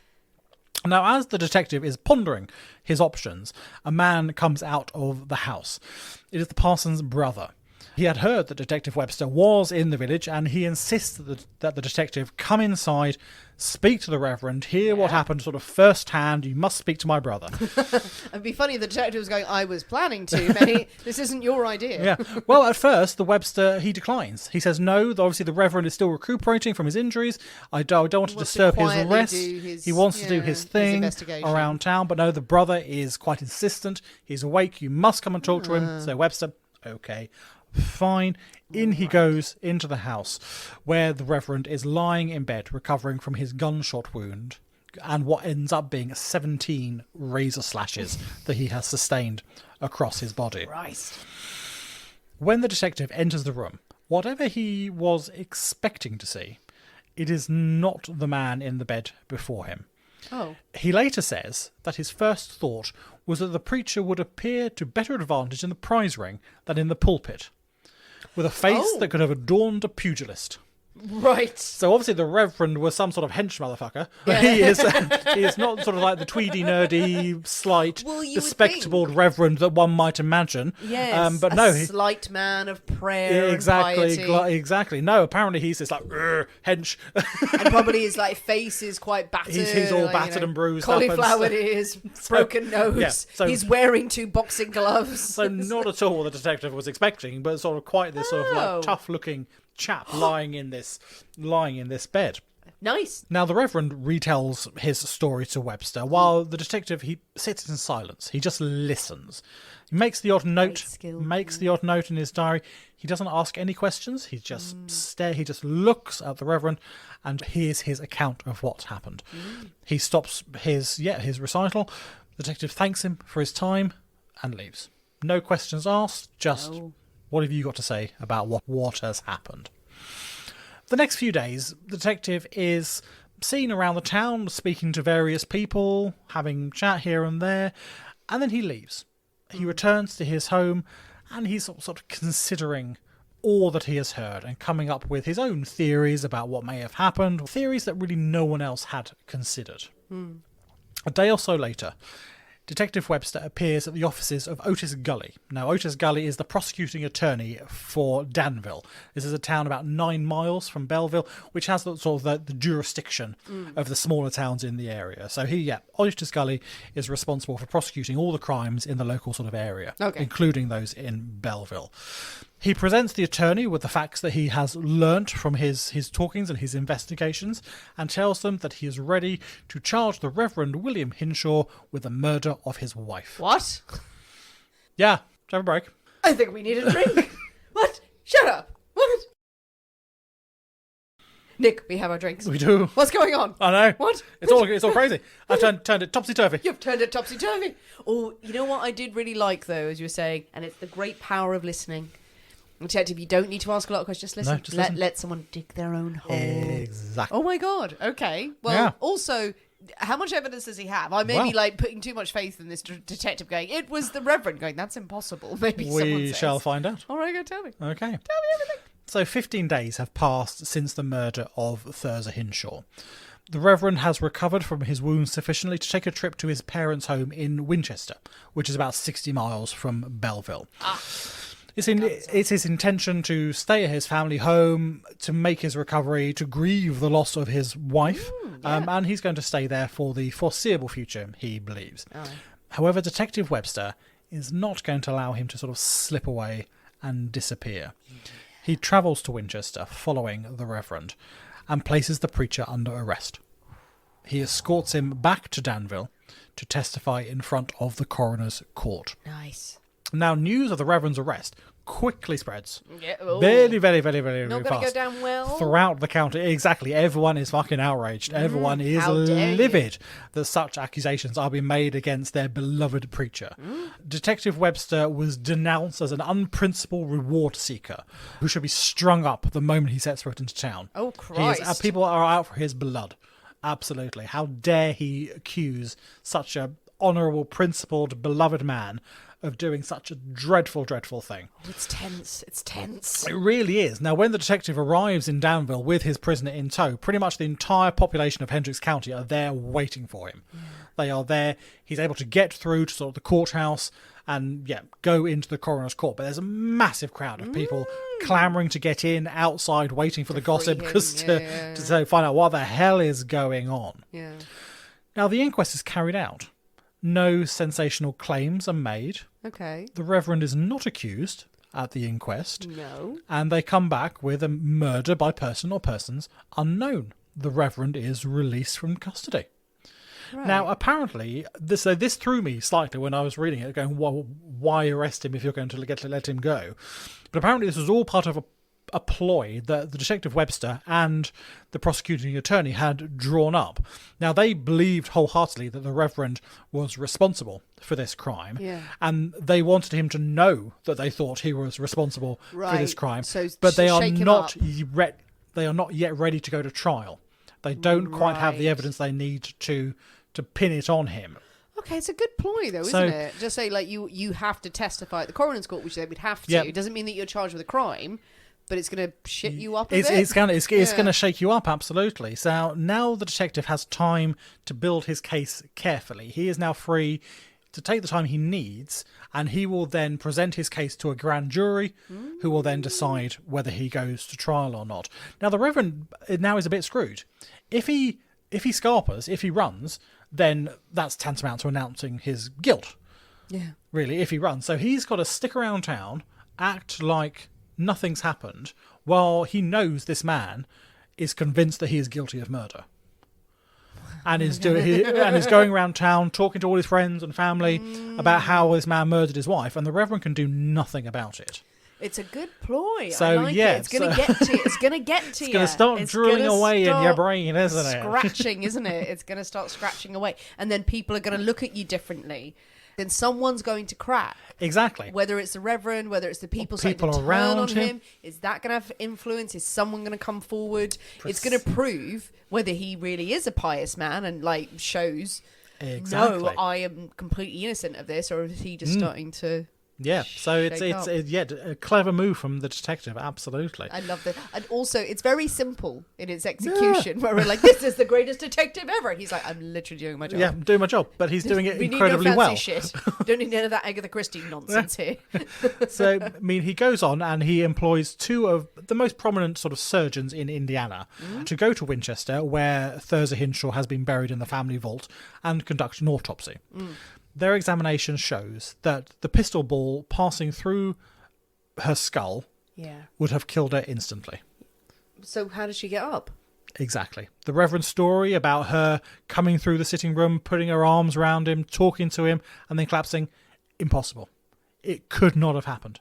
[SPEAKER 2] Now, as the detective is pondering his options, a man comes out of the house. It is the parson's brother. He had heard that Detective Webster was in the village, and he insists that the detective come inside, speak to the Reverend, hear what happened sort of firsthand. You must speak to my brother.
[SPEAKER 1] It'd be funny if the detective was going, I was planning to, mate. This isn't your idea.
[SPEAKER 2] Yeah. Well, at first, the Webster, he declines. He says no, obviously the Reverend is still recuperating from his injuries. I don't want to disturb his rest. He wants to do his thing around town. But no, the brother is quite insistent. He's awake. You must come and talk to him. So Webster, okay, fine. In he goes into the house where the Reverend is lying in bed recovering from his gunshot wound and what ends up being 17 razor slashes that he has sustained across his body.
[SPEAKER 1] Christ.
[SPEAKER 2] When the detective enters the room, whatever he was expecting to see, it is not the man in the bed before him.
[SPEAKER 1] Oh.
[SPEAKER 2] He later says that his first thought was that the preacher would appear to better advantage in the prize ring than in the pulpit, with a face that could have adorned a pugilist.
[SPEAKER 1] Right.
[SPEAKER 2] So obviously the Reverend was some sort of hench motherfucker. But
[SPEAKER 1] Yeah.
[SPEAKER 2] he is not sort of like the tweedy, nerdy, slight,
[SPEAKER 1] Well, you would
[SPEAKER 2] bespectacled Reverend that one might imagine.
[SPEAKER 1] Yes,
[SPEAKER 2] but
[SPEAKER 1] a
[SPEAKER 2] no,
[SPEAKER 1] slight man of prayer
[SPEAKER 2] exactly,
[SPEAKER 1] and piety.
[SPEAKER 2] exactly. No, apparently he's this like hench.
[SPEAKER 1] And probably his face is quite battered.
[SPEAKER 2] He's all battered and bruised up and
[SPEAKER 1] cauliflower
[SPEAKER 2] stuff.
[SPEAKER 1] ears, broken nose.
[SPEAKER 2] yeah, so-
[SPEAKER 1] he's wearing 2 boxing gloves.
[SPEAKER 2] So not at all what the detective was expecting, but sort of quite this sort of
[SPEAKER 1] Oh.
[SPEAKER 2] like tough-looking chap lying in this bed.
[SPEAKER 1] Nice.
[SPEAKER 2] Now, the Reverend retells his story to Webster, while the detective, he sits in silence. He just listens. He makes the odd note, in his diary. He doesn't ask any questions. He just he just looks at the Reverend and hears his account of what happened. He stops his recital. The detective thanks him for his time and leaves. No questions asked, just what have you got to say about what has happened? The next few days, the detective is seen around the town, speaking to various people, having chat here and there, and then he leaves. He returns to his home, and he's sort of considering all that he has heard and coming up with his own theories about what may have happened, theories that really no one else had considered. A day or so later, Detective Webster appears at the offices of Otis Gully. Now, Otis Gully is the prosecuting attorney for Danville. This is a town about 9 miles from Belleville, which has the jurisdiction of the smaller towns in the area. So Otis Gully is responsible for prosecuting all the crimes in the local sort of area, including those in Belleville. He presents the attorney with the facts that he has learnt from his talkings and his investigations and tells them that he is ready to charge the Reverend William Hinshaw with the murder of his wife.
[SPEAKER 1] What?
[SPEAKER 2] Yeah, have a break.
[SPEAKER 1] I think we need a drink. What? Shut up. What? Nick, we have our drinks.
[SPEAKER 2] We do.
[SPEAKER 1] What's going on?
[SPEAKER 2] I know.
[SPEAKER 1] What?
[SPEAKER 2] It's all crazy. I've turned it topsy-turvy.
[SPEAKER 1] You've turned it topsy-turvy. Oh, you know what I did really like, though, as you were saying, and it's the great power of listening. Detective, you don't need to ask a lot of questions. Just listen.
[SPEAKER 2] No, just listen.
[SPEAKER 1] Let someone dig their own hole.
[SPEAKER 2] Exactly.
[SPEAKER 1] Oh my God. Okay. Well,
[SPEAKER 2] Yeah.
[SPEAKER 1] Also, how much evidence does he have? I may be putting too much faith in this detective going, it was the Reverend going, that's impossible. Maybe someone
[SPEAKER 2] We
[SPEAKER 1] says.
[SPEAKER 2] shall find out.
[SPEAKER 1] All right, go tell me.
[SPEAKER 2] Okay.
[SPEAKER 1] Tell me everything.
[SPEAKER 2] So 15 days have passed since the murder of Thurza Hinshaw. The Reverend has recovered from his wounds sufficiently to take a trip to his parents' home in Winchester, which is about 60 miles from Belleville. It's his intention to stay at his family home, to make his recovery, to grieve the loss of his wife, and he's going to stay there for the foreseeable future, he believes. However, Detective Webster is not going to allow him to sort of slip away and disappear. He travels to Winchester following the Reverend and places the preacher under arrest. He escorts him back to Danville to testify in front of the coroner's court.
[SPEAKER 1] Nice.
[SPEAKER 2] Now, news of the Reverend's arrest quickly spreads.
[SPEAKER 1] Yeah,
[SPEAKER 2] Very, very, very, very,
[SPEAKER 1] not
[SPEAKER 2] very
[SPEAKER 1] going to
[SPEAKER 2] fast.
[SPEAKER 1] go down well.
[SPEAKER 2] Throughout the county. Exactly. Everyone is fucking outraged. Everyone is
[SPEAKER 1] how dare you.
[SPEAKER 2] livid that such accusations are being made against their beloved preacher. Detective Webster was denounced as an unprincipled reward seeker who should be strung up the moment he sets foot into town.
[SPEAKER 1] Oh, Christ.
[SPEAKER 2] People are out for his blood. Absolutely. How dare he accuse such a honourable, principled, beloved man of doing such a dreadful, dreadful thing.
[SPEAKER 1] Oh, it's tense. It's tense.
[SPEAKER 2] It really is. Now, when the detective arrives in Danville with his prisoner in tow, pretty much the entire population of Hendricks County are there waiting for him. They are there. He's able to get through to sort of the courthouse and, go into the coroner's court. But there's a massive crowd of people clamouring to get in, outside, waiting for the gossip to find out what the hell is going on.
[SPEAKER 1] Yeah.
[SPEAKER 2] Now, the inquest is carried out. No sensational claims are made.
[SPEAKER 1] Okay.
[SPEAKER 2] The Reverend is not accused at the inquest.
[SPEAKER 1] No.
[SPEAKER 2] And they come back with a murder by person or persons unknown. The Reverend is released from custody.
[SPEAKER 1] Right.
[SPEAKER 2] Now, apparently, this threw me slightly when I was reading it, going, well, why arrest him if you're going to let him go? But apparently this was all part of a ploy that the Detective Webster and the prosecuting attorney had drawn up. Now, they believed wholeheartedly that the Reverend was responsible for this crime, and they wanted him to know that they thought he was responsible for this crime.
[SPEAKER 1] So
[SPEAKER 2] but they are
[SPEAKER 1] shake him
[SPEAKER 2] not
[SPEAKER 1] up.
[SPEAKER 2] they are not yet ready to go to trial. They don't quite have the evidence they need to pin it on him.
[SPEAKER 1] Okay, it's a good ploy, though, isn't it? Just say, like, you have to testify at the coroner's court, which they would have to.
[SPEAKER 2] Yep.
[SPEAKER 1] It doesn't mean that you're charged with a crime, but it's going to shit you up a
[SPEAKER 2] It's
[SPEAKER 1] bit.
[SPEAKER 2] it's going to shake you up, absolutely. So now the detective has time to build his case carefully. He is now free to take the time he needs, and he will then present his case to a grand jury who will then decide whether he goes to trial or not. Now, the Reverend now is a bit screwed. If he scarpers, if he runs, then that's tantamount to announcing his guilt.
[SPEAKER 1] Yeah.
[SPEAKER 2] Really, if he runs. So he's got to stick around town, act like nothing's happened, while he knows this man is convinced that he is guilty of murder. And is going around town talking to all his friends and family about how this man murdered his wife, and the Reverend can do nothing about it.
[SPEAKER 1] It's a good ploy.
[SPEAKER 2] So,
[SPEAKER 1] I like
[SPEAKER 2] yeah,
[SPEAKER 1] it. It's going to get to you. It's going to get to
[SPEAKER 2] It's
[SPEAKER 1] you.
[SPEAKER 2] going to start drooling away in your brain, isn't it?
[SPEAKER 1] Scratching, isn't it? It's going to start scratching away. And then people are going to look at you differently. Then someone's going to crack.
[SPEAKER 2] Exactly.
[SPEAKER 1] Whether it's the Reverend, whether it's the people starting to turn
[SPEAKER 2] around
[SPEAKER 1] on him. Is that going to have influence? Is someone going to come forward? It's going to prove whether he really is a pious man and like shows,
[SPEAKER 2] exactly.
[SPEAKER 1] no, I am completely innocent of this, or is he just starting to...
[SPEAKER 2] Yeah, so it's a clever move from the detective, absolutely.
[SPEAKER 1] I love that. And also, it's very simple in its execution, where we're like, this is the greatest detective ever. And he's like, I'm literally doing my job.
[SPEAKER 2] Yeah, I'm doing my job, but he's doing it
[SPEAKER 1] we
[SPEAKER 2] incredibly
[SPEAKER 1] need no
[SPEAKER 2] well.
[SPEAKER 1] fancy shit. Don't need none of that Agatha Christie nonsense here.
[SPEAKER 2] So, I mean, he goes on and he employs two of the most prominent sort of surgeons in Indiana to go to Winchester, where Thurza Hinshaw has been buried in the family vault, and conduct an autopsy. Their examination shows that the pistol ball passing through her skull would have killed her instantly.
[SPEAKER 1] So how did she get up?
[SPEAKER 2] Exactly. The Reverend's story about her coming through the sitting room, putting her arms around him, talking to him, and then collapsing, impossible. It could not have happened.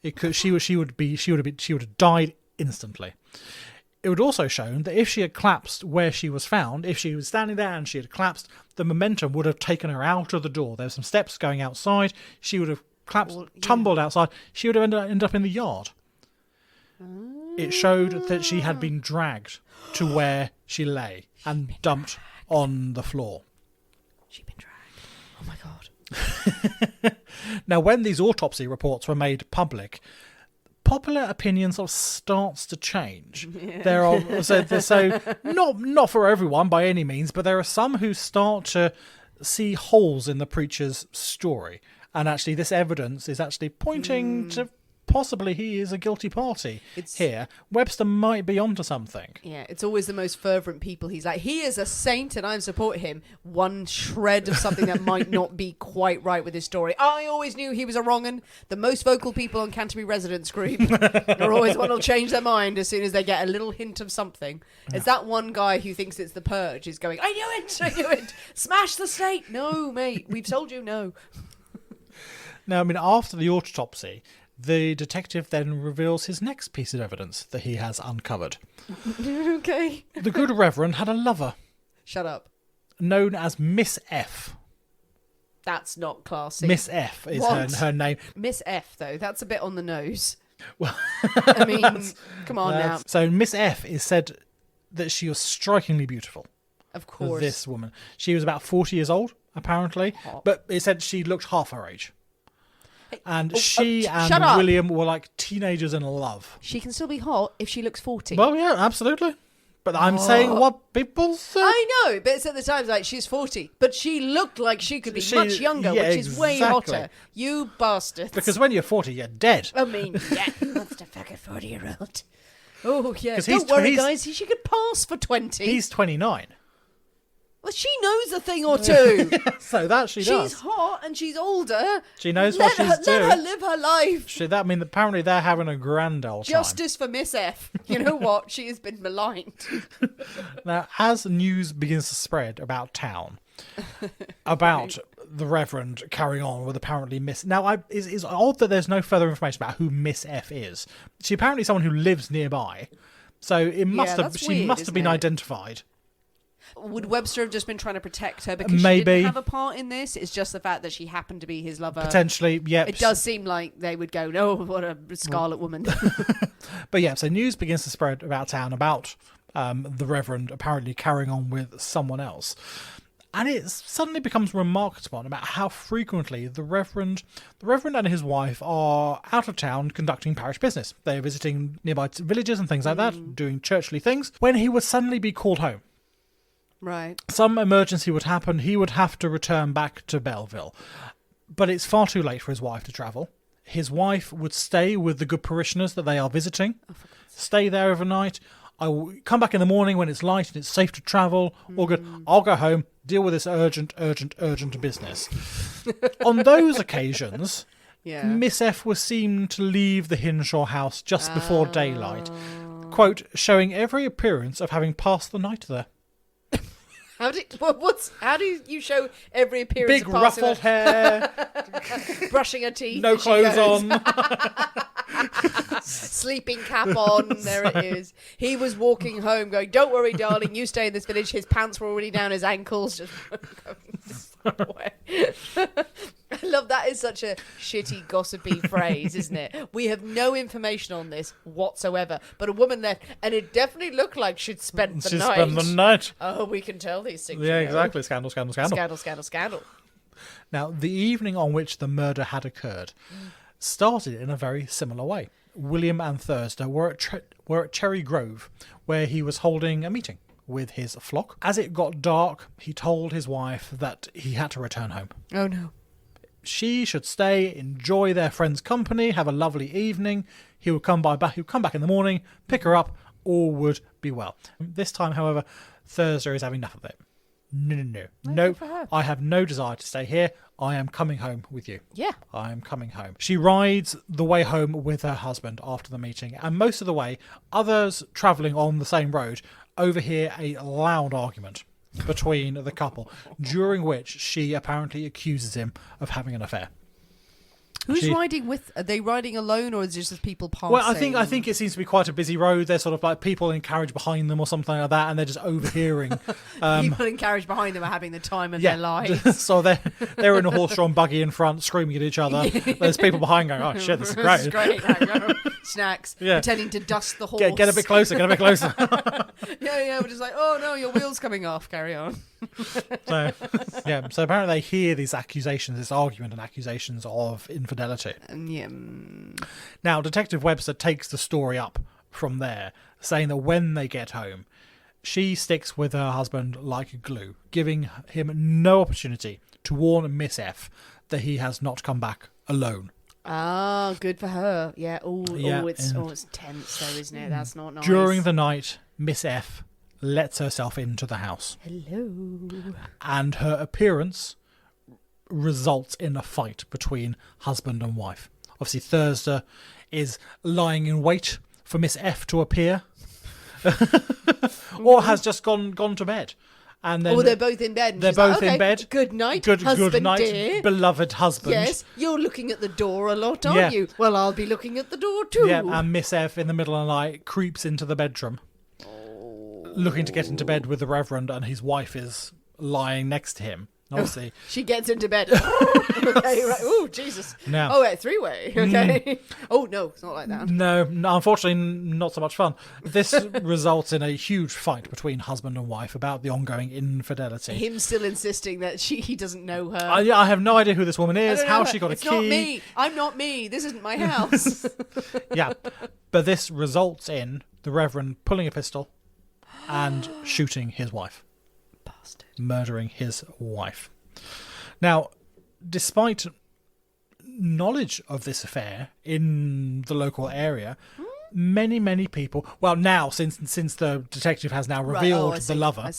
[SPEAKER 2] It could. She would have died instantly. It would also shown that if she had collapsed where she was found, if she was standing there and she had collapsed, the momentum would have taken her out of the door. There were some steps going outside. She would have collapsed, tumbled outside. She would have ended up in the yard. It showed that she had been dragged to where she lay and dumped on the floor.
[SPEAKER 1] She'd been dragged. Oh my God.
[SPEAKER 2] Now, when these autopsy reports were made public, popular opinion sort of starts to change. There are so not for everyone by any means, but there are some who start to see holes in the preacher's story, and actually this evidence is actually pointing to possibly he is a guilty party here. Webster might be onto something.
[SPEAKER 1] Yeah, it's always the most fervent people. He's like, he is a saint and I support him. One shred of something that might not be quite right with his story. I always knew he was a wrong-un. The most vocal people on Canterbury Residents Group are always one who'll change their mind as soon as they get a little hint of something. It's that one guy who thinks it's the purge is going, I knew it! Smash the state! No, mate, we've told you no.
[SPEAKER 2] Now, I mean, after the autopsy, the detective then reveals his next piece of evidence that he has uncovered.
[SPEAKER 1] Okay.
[SPEAKER 2] The good Reverend had a lover.
[SPEAKER 1] Shut up.
[SPEAKER 2] Known as Miss F.
[SPEAKER 1] That's not classy.
[SPEAKER 2] Miss F is her name.
[SPEAKER 1] Miss F, though, that's a bit on the nose.
[SPEAKER 2] Well,
[SPEAKER 1] I mean, come on now.
[SPEAKER 2] So Miss F is said that she was strikingly beautiful.
[SPEAKER 1] Of course.
[SPEAKER 2] This woman. She was about 40 years old, apparently.
[SPEAKER 1] Hot.
[SPEAKER 2] But it said she looked half her age. And she and
[SPEAKER 1] shut up.
[SPEAKER 2] William were like teenagers in love.
[SPEAKER 1] She can still be hot if she looks 40.
[SPEAKER 2] Well, yeah, absolutely. But I'm saying what people say.
[SPEAKER 1] I know, but it's at the time like she's 40, but she looked like she could be much younger, which is way hotter. You bastards.
[SPEAKER 2] Because when you're 40, you're dead.
[SPEAKER 1] I mean, yeah, who wants to fuck a 40-year-old? Oh, yeah.
[SPEAKER 2] 'Cause
[SPEAKER 1] Don't worry, guys. She could pass for 20.
[SPEAKER 2] He's 29.
[SPEAKER 1] Well, she knows a thing or two.
[SPEAKER 2] So that she does.
[SPEAKER 1] She's hot and she's older.
[SPEAKER 2] She knows what she's doing.
[SPEAKER 1] Let her live her life.
[SPEAKER 2] Apparently they're having a grand old time.
[SPEAKER 1] Justice for Miss F. You know what? She has been maligned.
[SPEAKER 2] Now, as news begins to spread about town, about the Reverend carrying on with apparently Miss... Now, it's odd that there's no further information about who Miss F is. She apparently is someone who lives nearby, so she must have been identified.
[SPEAKER 1] Would Webster have just been trying to protect her because
[SPEAKER 2] Maybe.
[SPEAKER 1] she didn't have a part in this? It's just the fact that she happened to be his lover.
[SPEAKER 2] Potentially, yeah.
[SPEAKER 1] It does seem like they would go, no, what a scarlet woman.
[SPEAKER 2] But yeah, so news begins to spread about town about the Reverend apparently carrying on with someone else. And it suddenly becomes remarked upon about how frequently the Reverend and his wife are out of town conducting parish business. They're visiting nearby villages and things like that, doing churchly things, when he would suddenly be called home.
[SPEAKER 1] Right.
[SPEAKER 2] Some emergency would happen. He would have to return back to Belleville. But it's far too late for his wife to travel. His wife would stay with the good parishioners that they are visiting, stay there overnight. I will come back in the morning when it's light and it's safe to travel. All good. I'll go home, deal with this urgent business. On those occasions, Miss F was seen to leave the Hinshaw house just before daylight, quote, showing every appearance of having passed the night there.
[SPEAKER 1] How do you show every appearance
[SPEAKER 2] Big
[SPEAKER 1] of passing
[SPEAKER 2] ruffled hair,
[SPEAKER 1] brushing her teeth,
[SPEAKER 2] no clothes on,
[SPEAKER 1] sleeping cap on? There it is. He was walking home, going, "Don't worry, darling, you stay in this village." His pants were already down his ankles. Just I love that. Is such a shitty gossipy phrase, isn't it? We have no information on this whatsoever, but a woman left, and it definitely looked like she'd spent the night. Oh, we can tell these things.
[SPEAKER 2] Yeah, exactly. Scandal.
[SPEAKER 1] Scandal.
[SPEAKER 2] Now, the evening on which the murder had occurred started in a very similar way. William and Thursday were at Cherry Grove, where he was holding a meeting with his flock. As it got dark, he told his wife that he had to return home.
[SPEAKER 1] Oh, no.
[SPEAKER 2] She should stay, enjoy their friend's company, have a lovely evening. He would come back in the morning, pick her up, all would be well. This time, however, Thursday is having enough of it. No, I have no desire to stay here. I am coming home with you.
[SPEAKER 1] Yeah.
[SPEAKER 2] I am coming home. She rides the way home with her husband after the meeting, and most of the way, others travelling on the same road overhear a loud argument between the couple, during which she apparently accuses him of having an affair.
[SPEAKER 1] Who's riding with? Are they riding alone, or is it just people passing?
[SPEAKER 2] Well, I think it seems to be quite a busy road. There's sort of like people in carriage behind them or something like that, and they're just overhearing.
[SPEAKER 1] People in carriage behind them are having the time of their lives.
[SPEAKER 2] So they're in a horse-drawn buggy in front, screaming at each other. There's people behind going, "Oh shit, this is great!"
[SPEAKER 1] This is great. Snacks, pretending to dust the horse.
[SPEAKER 2] Get a bit closer.
[SPEAKER 1] Yeah. We're just like, "Oh no, your wheel's coming off. Carry on."
[SPEAKER 2] So apparently they hear these accusations, this argument and accusations of infidelity. Now, Detective Webster takes the story up from there, saying that when they get home, she sticks with her husband like glue, giving him no opportunity to warn Miss F that he has not come back alone.
[SPEAKER 1] Ah, good for her. Yeah. It's tense though, isn't it? That's not nice.
[SPEAKER 2] During the night, Miss F lets herself into the house.
[SPEAKER 1] Hello.
[SPEAKER 2] And her appearance results in a fight between husband and wife. Obviously, Thursday is lying in wait for Miss F to appear, or has just gone to bed. And then
[SPEAKER 1] they're both in bed.
[SPEAKER 2] They're both in bed.
[SPEAKER 1] Good night,
[SPEAKER 2] good night,
[SPEAKER 1] dear.
[SPEAKER 2] Beloved husband.
[SPEAKER 1] Yes, you're looking at the door a lot, aren't you? Well, I'll be looking at the door too.
[SPEAKER 2] Yeah, and Miss F in the middle of the night creeps into the bedroom, looking to get into bed with the Reverend, and his wife is lying next to him. Obviously,
[SPEAKER 1] she gets into bed. Okay, right. Oh, Jesus.
[SPEAKER 2] Now,
[SPEAKER 1] three-way. Okay. Oh no, it's not like that.
[SPEAKER 2] No, unfortunately, not so much fun. This results in a huge fight between husband and wife about the ongoing infidelity.
[SPEAKER 1] Him still insisting that he doesn't know her.
[SPEAKER 2] I have no idea who this woman is. How she got a key?
[SPEAKER 1] It's not me. I'm not me. This isn't my house.
[SPEAKER 2] Yeah, but this results in the Reverend pulling a pistol and shooting his wife.
[SPEAKER 1] Bastard.
[SPEAKER 2] Murdering his wife. Now, despite knowledge of this affair in the local area, many people, well, now since the detective has now revealed the lover,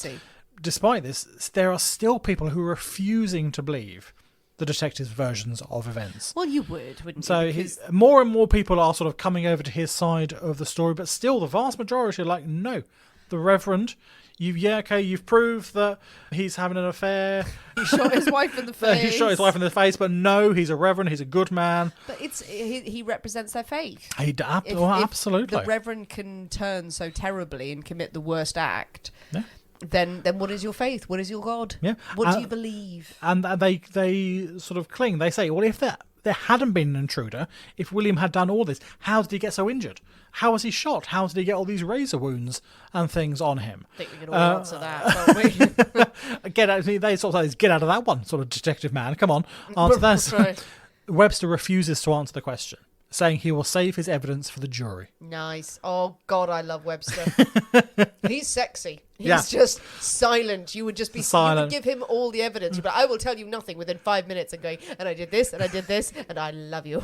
[SPEAKER 2] despite this, there are still people who are refusing to believe the detective's versions of events.
[SPEAKER 1] Well, you would, wouldn't
[SPEAKER 2] So
[SPEAKER 1] you? Because
[SPEAKER 2] more and more people are sort of coming over to his side of the story, but still the vast majority are like, no, the Reverend, you've proved that he's having an affair.
[SPEAKER 1] he shot his wife in the face.
[SPEAKER 2] He shot his wife in the face, but no, he's a Reverend, he's a good man.
[SPEAKER 1] But he represents their faith.
[SPEAKER 2] Absolutely.
[SPEAKER 1] If the Reverend can turn so terribly and commit the worst act,
[SPEAKER 2] Yeah.
[SPEAKER 1] then what is your faith? What is your God?
[SPEAKER 2] Yeah.
[SPEAKER 1] What do you believe?
[SPEAKER 2] And they sort of cling. They say, well, if there hadn't been an intruder, if William had done all this, how did he get so injured? How was he shot? How did he get all these razor wounds and things on him?
[SPEAKER 1] I think we can all answer that, can't we?
[SPEAKER 2] They sort of say, get out of that one, sort of detective man. Come on, answer that.
[SPEAKER 1] Right.
[SPEAKER 2] Webster refuses to answer the question, saying he will save his evidence for the jury.
[SPEAKER 1] Nice. Oh, God, I love Webster. He's sexy. He's
[SPEAKER 2] Yeah.
[SPEAKER 1] just silent. You would just be
[SPEAKER 2] Silent.
[SPEAKER 1] You would give him all the evidence. You'd be like, I will tell you nothing within 5 minutes, and going, and I did this, and I did this, and I love you.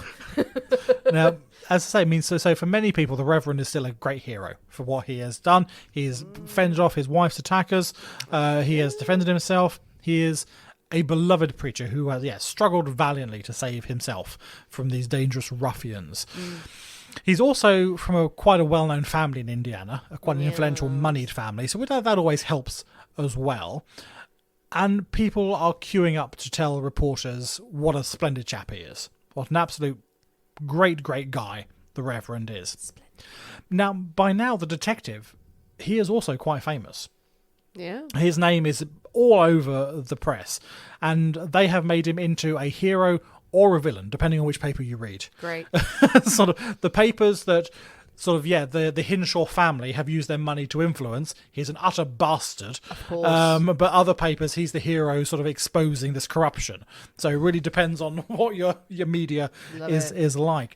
[SPEAKER 2] Now, as I say, so for many people, the Reverend is still a great hero for what he has done. He has fended off his wife's attackers. He has defended himself. He is a beloved preacher who has, struggled valiantly to save himself from these dangerous ruffians. He's also from quite a well-known family in Indiana, quite an influential, moneyed family, so that always helps as well. And people are queuing up to tell reporters what a splendid chap he is. What an absolute great, great guy the Reverend is. Now, by now, the detective, he is also quite famous.
[SPEAKER 1] Yeah.
[SPEAKER 2] His name is all over the press, and they have made him into a hero or a villain, depending on which paper you read.
[SPEAKER 1] Great.
[SPEAKER 2] Sort of the papers that the Hinshaw family have used their money to influence. He's an utter bastard.
[SPEAKER 1] Of course.
[SPEAKER 2] But other papers, he's the hero sort of exposing this corruption. So it really depends on what your media is like.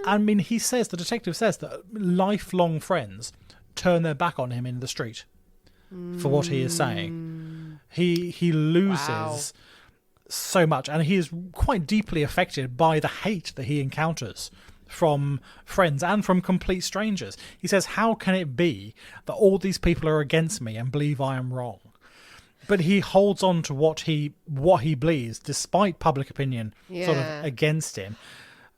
[SPEAKER 2] I mean, the detective says that lifelong friends turn their back on him in the street for what he is saying. He loses so much, and he is quite deeply affected by the hate that he encounters from friends and from complete strangers. He says, how can it be that all these people are against me and believe I am wrong? But he holds on to what he believes, despite public opinion sort of against him.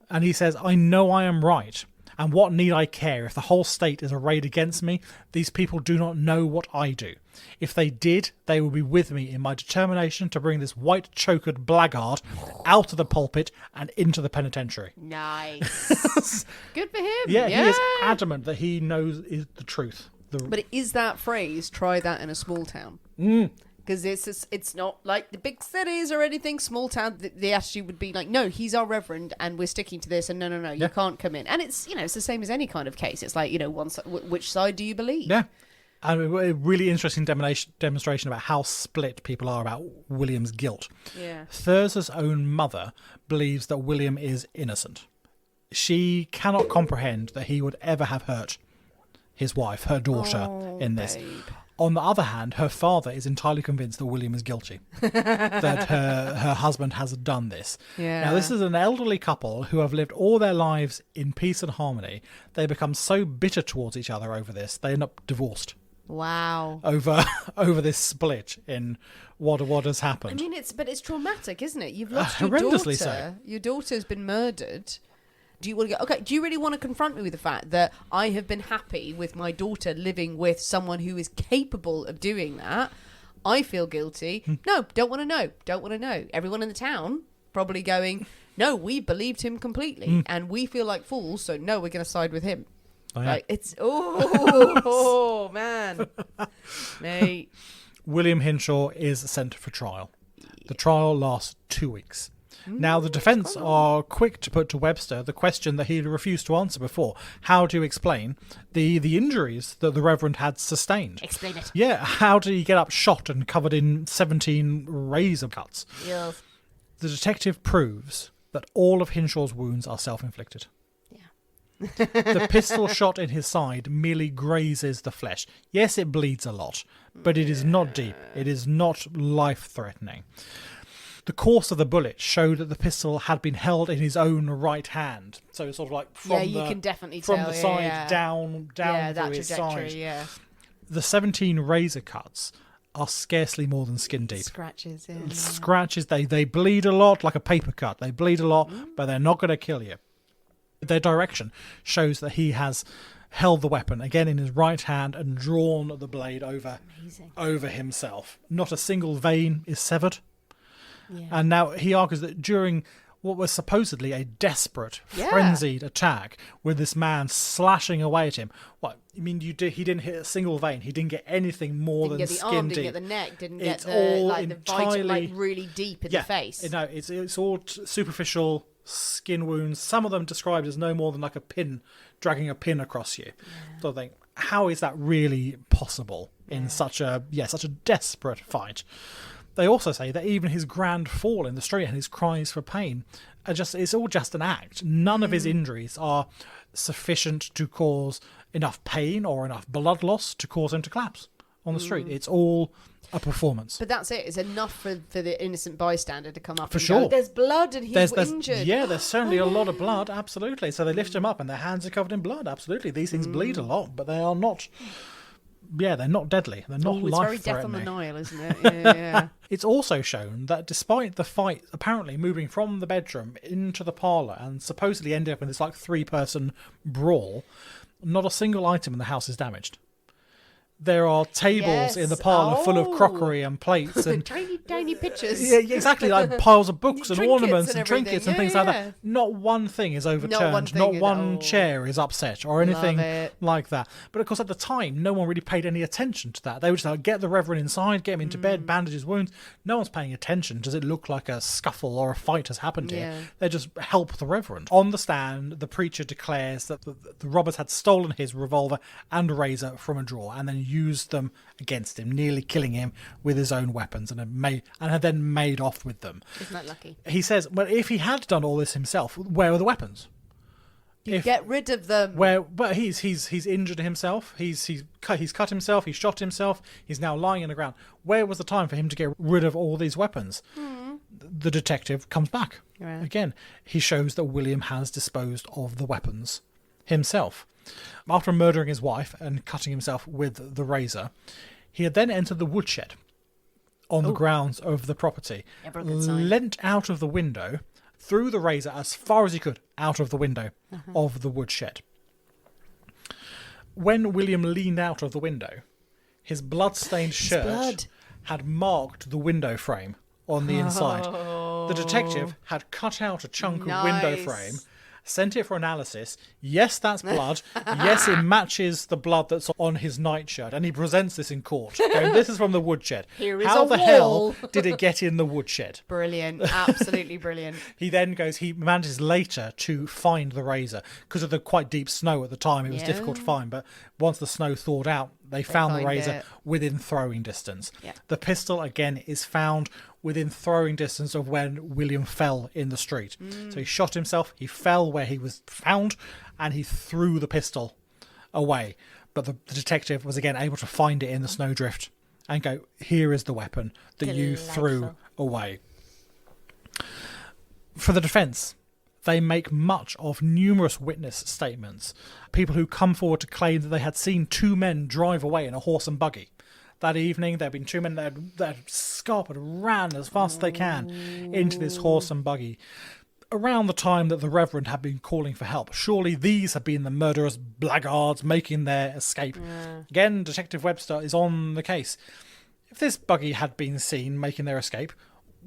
[SPEAKER 2] And he says, I know I am right, and what need I care if the whole state is arrayed against me? These people do not know what I do. If they did, they would be with me in my determination to bring this white-chokered blackguard out of the pulpit and into the penitentiary.
[SPEAKER 1] Nice. Good for him.
[SPEAKER 2] Yeah, he is adamant that he knows is the truth.
[SPEAKER 1] But is that phrase, try that in a small town? Because it's not like the big cities or anything. Small town, the attitude would be like, no, he's our Reverend and we're sticking to this, and no, you can't come in. And it's, it's the same as any kind of case. It's like, which side do you believe?
[SPEAKER 2] Yeah. And a really interesting demonstration about how split people are about William's guilt.
[SPEAKER 1] Yeah.
[SPEAKER 2] Thurza's own mother believes that William is innocent. She cannot comprehend that he would ever have hurt his wife, her daughter, in this.
[SPEAKER 1] Babe.
[SPEAKER 2] On the other hand, her father is entirely convinced that William is guilty, that her husband has done this.
[SPEAKER 1] Yeah.
[SPEAKER 2] Now, this is an elderly couple who have lived all their lives in peace and harmony. They become so bitter towards each other over this, they end up divorced.
[SPEAKER 1] Wow.
[SPEAKER 2] Over this split in what has happened.
[SPEAKER 1] I mean, it's traumatic, isn't it? You've lost your
[SPEAKER 2] horrendously
[SPEAKER 1] daughter.
[SPEAKER 2] so.
[SPEAKER 1] Your daughter's been murdered. Do you want to go, okay, do you really want to confront me with the fact that I have been happy with my daughter living with someone who is capable of doing that? I feel guilty. No, don't want to know. Don't want to know. Everyone in the town probably going, no, we believed him completely and we feel like fools, so no, we're going to side with him.
[SPEAKER 2] Oh, yeah.
[SPEAKER 1] Like, it's, oh man. Mate.
[SPEAKER 2] William Hinshaw is sent for trial. The trial lasts 2 weeks. Now, the defence are quick to put to Webster the question that he refused to answer before. How do you explain the injuries that the Reverend had sustained?
[SPEAKER 1] Explain it.
[SPEAKER 2] Yeah, how did he get up shot and covered in 17 razor cuts?
[SPEAKER 1] Yes.
[SPEAKER 2] The detective proves that all of Hinshaw's wounds are self-inflicted. The pistol shot in his side merely grazes the flesh. Yes, it bleeds a lot, but it is not deep. It is not life-threatening. The course of the bullet showed that the pistol had been held in his own right hand. So it's sort of like from
[SPEAKER 1] you can definitely
[SPEAKER 2] from
[SPEAKER 1] tell,
[SPEAKER 2] the side down
[SPEAKER 1] that
[SPEAKER 2] through his
[SPEAKER 1] trajectory,
[SPEAKER 2] side.
[SPEAKER 1] yeah.
[SPEAKER 2] The 17 razor cuts are scarcely more than skin deep.
[SPEAKER 1] Scratches, yeah.
[SPEAKER 2] Scratches, they bleed a lot, like a paper cut. They bleed a lot, but they're not going to kill you. Their direction shows that he has held the weapon, again in his right hand, and drawn the blade over himself. Not a single vein is severed.
[SPEAKER 1] Yeah.
[SPEAKER 2] And now he argues that during what was supposedly a desperate, frenzied attack, with this man slashing away at him. What I mean, he didn't hit a single vein. He didn't get anything more than skin
[SPEAKER 1] arm,
[SPEAKER 2] deep.
[SPEAKER 1] Didn't get the neck. Didn't
[SPEAKER 2] it's
[SPEAKER 1] get
[SPEAKER 2] all
[SPEAKER 1] the vital, really deep in the face.
[SPEAKER 2] No, it's all superficial skin wounds. Some of them described as no more than like a pin, dragging a pin across you. So I think, how is that really possible in such a desperate fight? They also say that even his grand fall in the street and his cries for pain it's all just an act. None of his injuries are sufficient to cause enough pain or enough blood loss to cause him to collapse on the street. It's all a performance.
[SPEAKER 1] But that's it. It's enough for the innocent bystander to come up and
[SPEAKER 2] sure.
[SPEAKER 1] go, there's blood and he's injured.
[SPEAKER 2] Yeah, there's certainly a lot of blood, absolutely. So they lift him up and their hands are covered in blood, absolutely. These things bleed a lot, but they are not... Yeah, they're not deadly. They're not life-threatening.
[SPEAKER 1] It's very Death on the Nile, isn't it? Yeah.
[SPEAKER 2] It's also shown that despite the fight apparently moving from the bedroom into the parlour and supposedly ending up in this like 3-person brawl, not a single item in the house is damaged. There are tables in the parlour full of crockery and plates and
[SPEAKER 1] tiny pictures.
[SPEAKER 2] Yeah, exactly, like piles of books and ornaments and
[SPEAKER 1] everything.
[SPEAKER 2] trinkets and things like that. Not one thing is overturned. Not one chair is upset or anything like that. But of course, at the time, no one really paid any attention to that. They would just like, get the Reverend inside, get him into bed, bandage his wounds. No one's paying attention. Does it look like a scuffle or a fight has happened here? They just help the Reverend. On the stand, the preacher declares that the robbers had stolen his revolver and razor from a drawer and then used them against him, nearly killing him with his own weapons, and had then made off with them.
[SPEAKER 1] Isn't that lucky?
[SPEAKER 2] He says, well, if he had done all this himself, where were the weapons?
[SPEAKER 1] Get rid of them.
[SPEAKER 2] But he's injured himself. He's cut himself. He shot himself. He's now lying on the ground. Where was the time for him to get rid of all these weapons? The detective comes back again. He shows that William has disposed of the weapons himself. After murdering his wife and cutting himself with the razor, he had then entered the woodshed on the grounds of the property, leant out of the window, threw the razor as far as he could out of the window of the woodshed. When William leaned out of the window, his blood-stained shirt had marked the window frame on the inside. The detective had cut out a chunk of window frame, sent it for analysis. Yes, that's blood. Yes, it matches the blood that's on his nightshirt. And he presents this in court. Going, this is from the woodshed.
[SPEAKER 1] Here is
[SPEAKER 2] How
[SPEAKER 1] a
[SPEAKER 2] the
[SPEAKER 1] wall.
[SPEAKER 2] hell did it get in the woodshed?
[SPEAKER 1] Brilliant. Absolutely brilliant.
[SPEAKER 2] He then goes, he manages later to find the razor. Because of the quite deep snow at the time, it was difficult to find. But once the snow thawed out, they found the razor within throwing distance.
[SPEAKER 1] Yeah.
[SPEAKER 2] The pistol, again, is found within throwing distance of when William fell in the street. So he shot himself, he fell where he was found, and he threw the pistol away. But the detective was again able to find it in the snowdrift and go, here is the weapon that you threw away. For the defence, they make much of numerous witness statements. People who come forward to claim that they had seen 2 men drive away in a horse and buggy. That evening, there had been 2 men that had scarpered, ran as fast as they can into this horse and buggy. Around the time that the Reverend had been calling for help, surely these had been the murderous blackguards making their escape. Again, Detective Webster is on the case. If this buggy had been seen making their escape,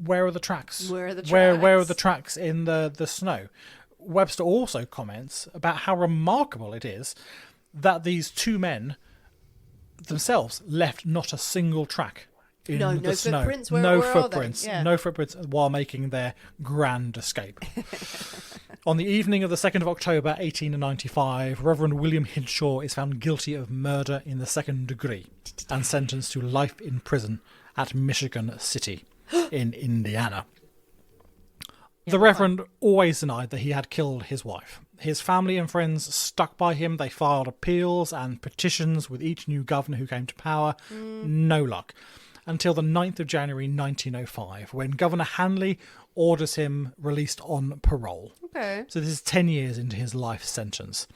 [SPEAKER 2] where are the tracks?
[SPEAKER 1] Where are the tracks?
[SPEAKER 2] Where are the tracks in the snow? Webster also comments about how remarkable it is that these 2 men themselves left not a single track in the snow.
[SPEAKER 1] Footprints?
[SPEAKER 2] No
[SPEAKER 1] where
[SPEAKER 2] footprints.
[SPEAKER 1] Yeah.
[SPEAKER 2] No footprints while making their grand escape. On the evening of the 2nd of October 1895, Reverend William Hinsaw is found guilty of murder in the 2nd degree and sentenced to life in prison at Michigan City in Indiana. The Reverend always denied that he had killed his wife. His family and friends stuck by him. They filed appeals and petitions with each new governor who came to power. No luck. Until the 9th of January 1905, when Governor Hanley orders him released on parole.
[SPEAKER 1] Okay.
[SPEAKER 2] So this is 10 years into his life sentence.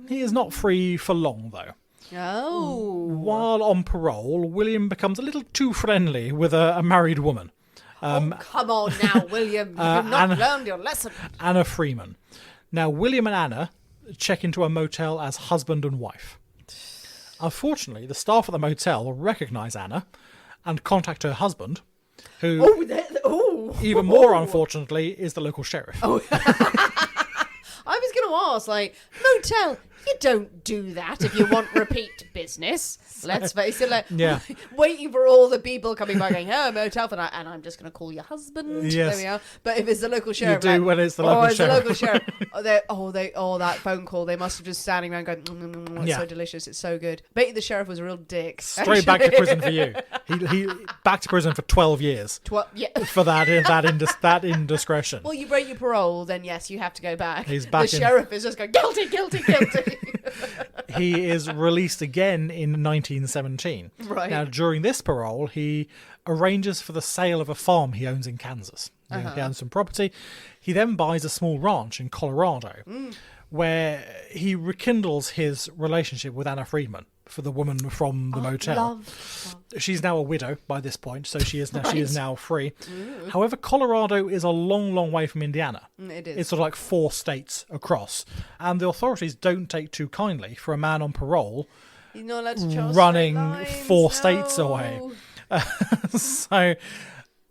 [SPEAKER 2] He is not free for long, though.
[SPEAKER 1] Oh.
[SPEAKER 2] While on parole, William becomes a little too friendly with a married woman.
[SPEAKER 1] Come on now, William. You've not learned your lesson.
[SPEAKER 2] Anna Freeman. Now, William and Anna check into a motel as husband and wife. Unfortunately, the staff at the motel recognise Anna and contact her husband, who, even more unfortunately, is the local sheriff.
[SPEAKER 1] Oh. I was going to ask, like, motel, you don't do that if you want repeat business. Let's face it, like, waiting for all the people coming by going, oh, motel for that, and I'm just going to call your husband.
[SPEAKER 2] Yes.
[SPEAKER 1] There we are. But if it's the local sheriff,
[SPEAKER 2] you do when it's the local sheriff.
[SPEAKER 1] The local sheriff. That phone call, they must have just standing around going, it's so delicious, it's so good. Bet you the sheriff was a real dick.
[SPEAKER 2] Straight back to prison for you. He back to prison for 12 years. For that indiscretion.
[SPEAKER 1] Well, you break your parole, then yes, you have to go back.
[SPEAKER 2] He's back.
[SPEAKER 1] The sheriff is just going, guilty, guilty, guilty.
[SPEAKER 2] He is released again in 1917.
[SPEAKER 1] Right.
[SPEAKER 2] Now, during this parole, he arranges for the sale of a farm he owns in Kansas. He owns some property. He then buys a small ranch in Colorado, where he rekindles his relationship with Anna Freeman, for the woman from the motel.
[SPEAKER 1] Love.
[SPEAKER 2] She's now a widow by this point, so she is now free. However, Colorado is a long, long way from Indiana.
[SPEAKER 1] It is.
[SPEAKER 2] It's sort of like 4 states across, and the authorities don't take too kindly for a man on parole
[SPEAKER 1] You're not allowed to cross
[SPEAKER 2] running
[SPEAKER 1] lines,
[SPEAKER 2] 4 states away. So,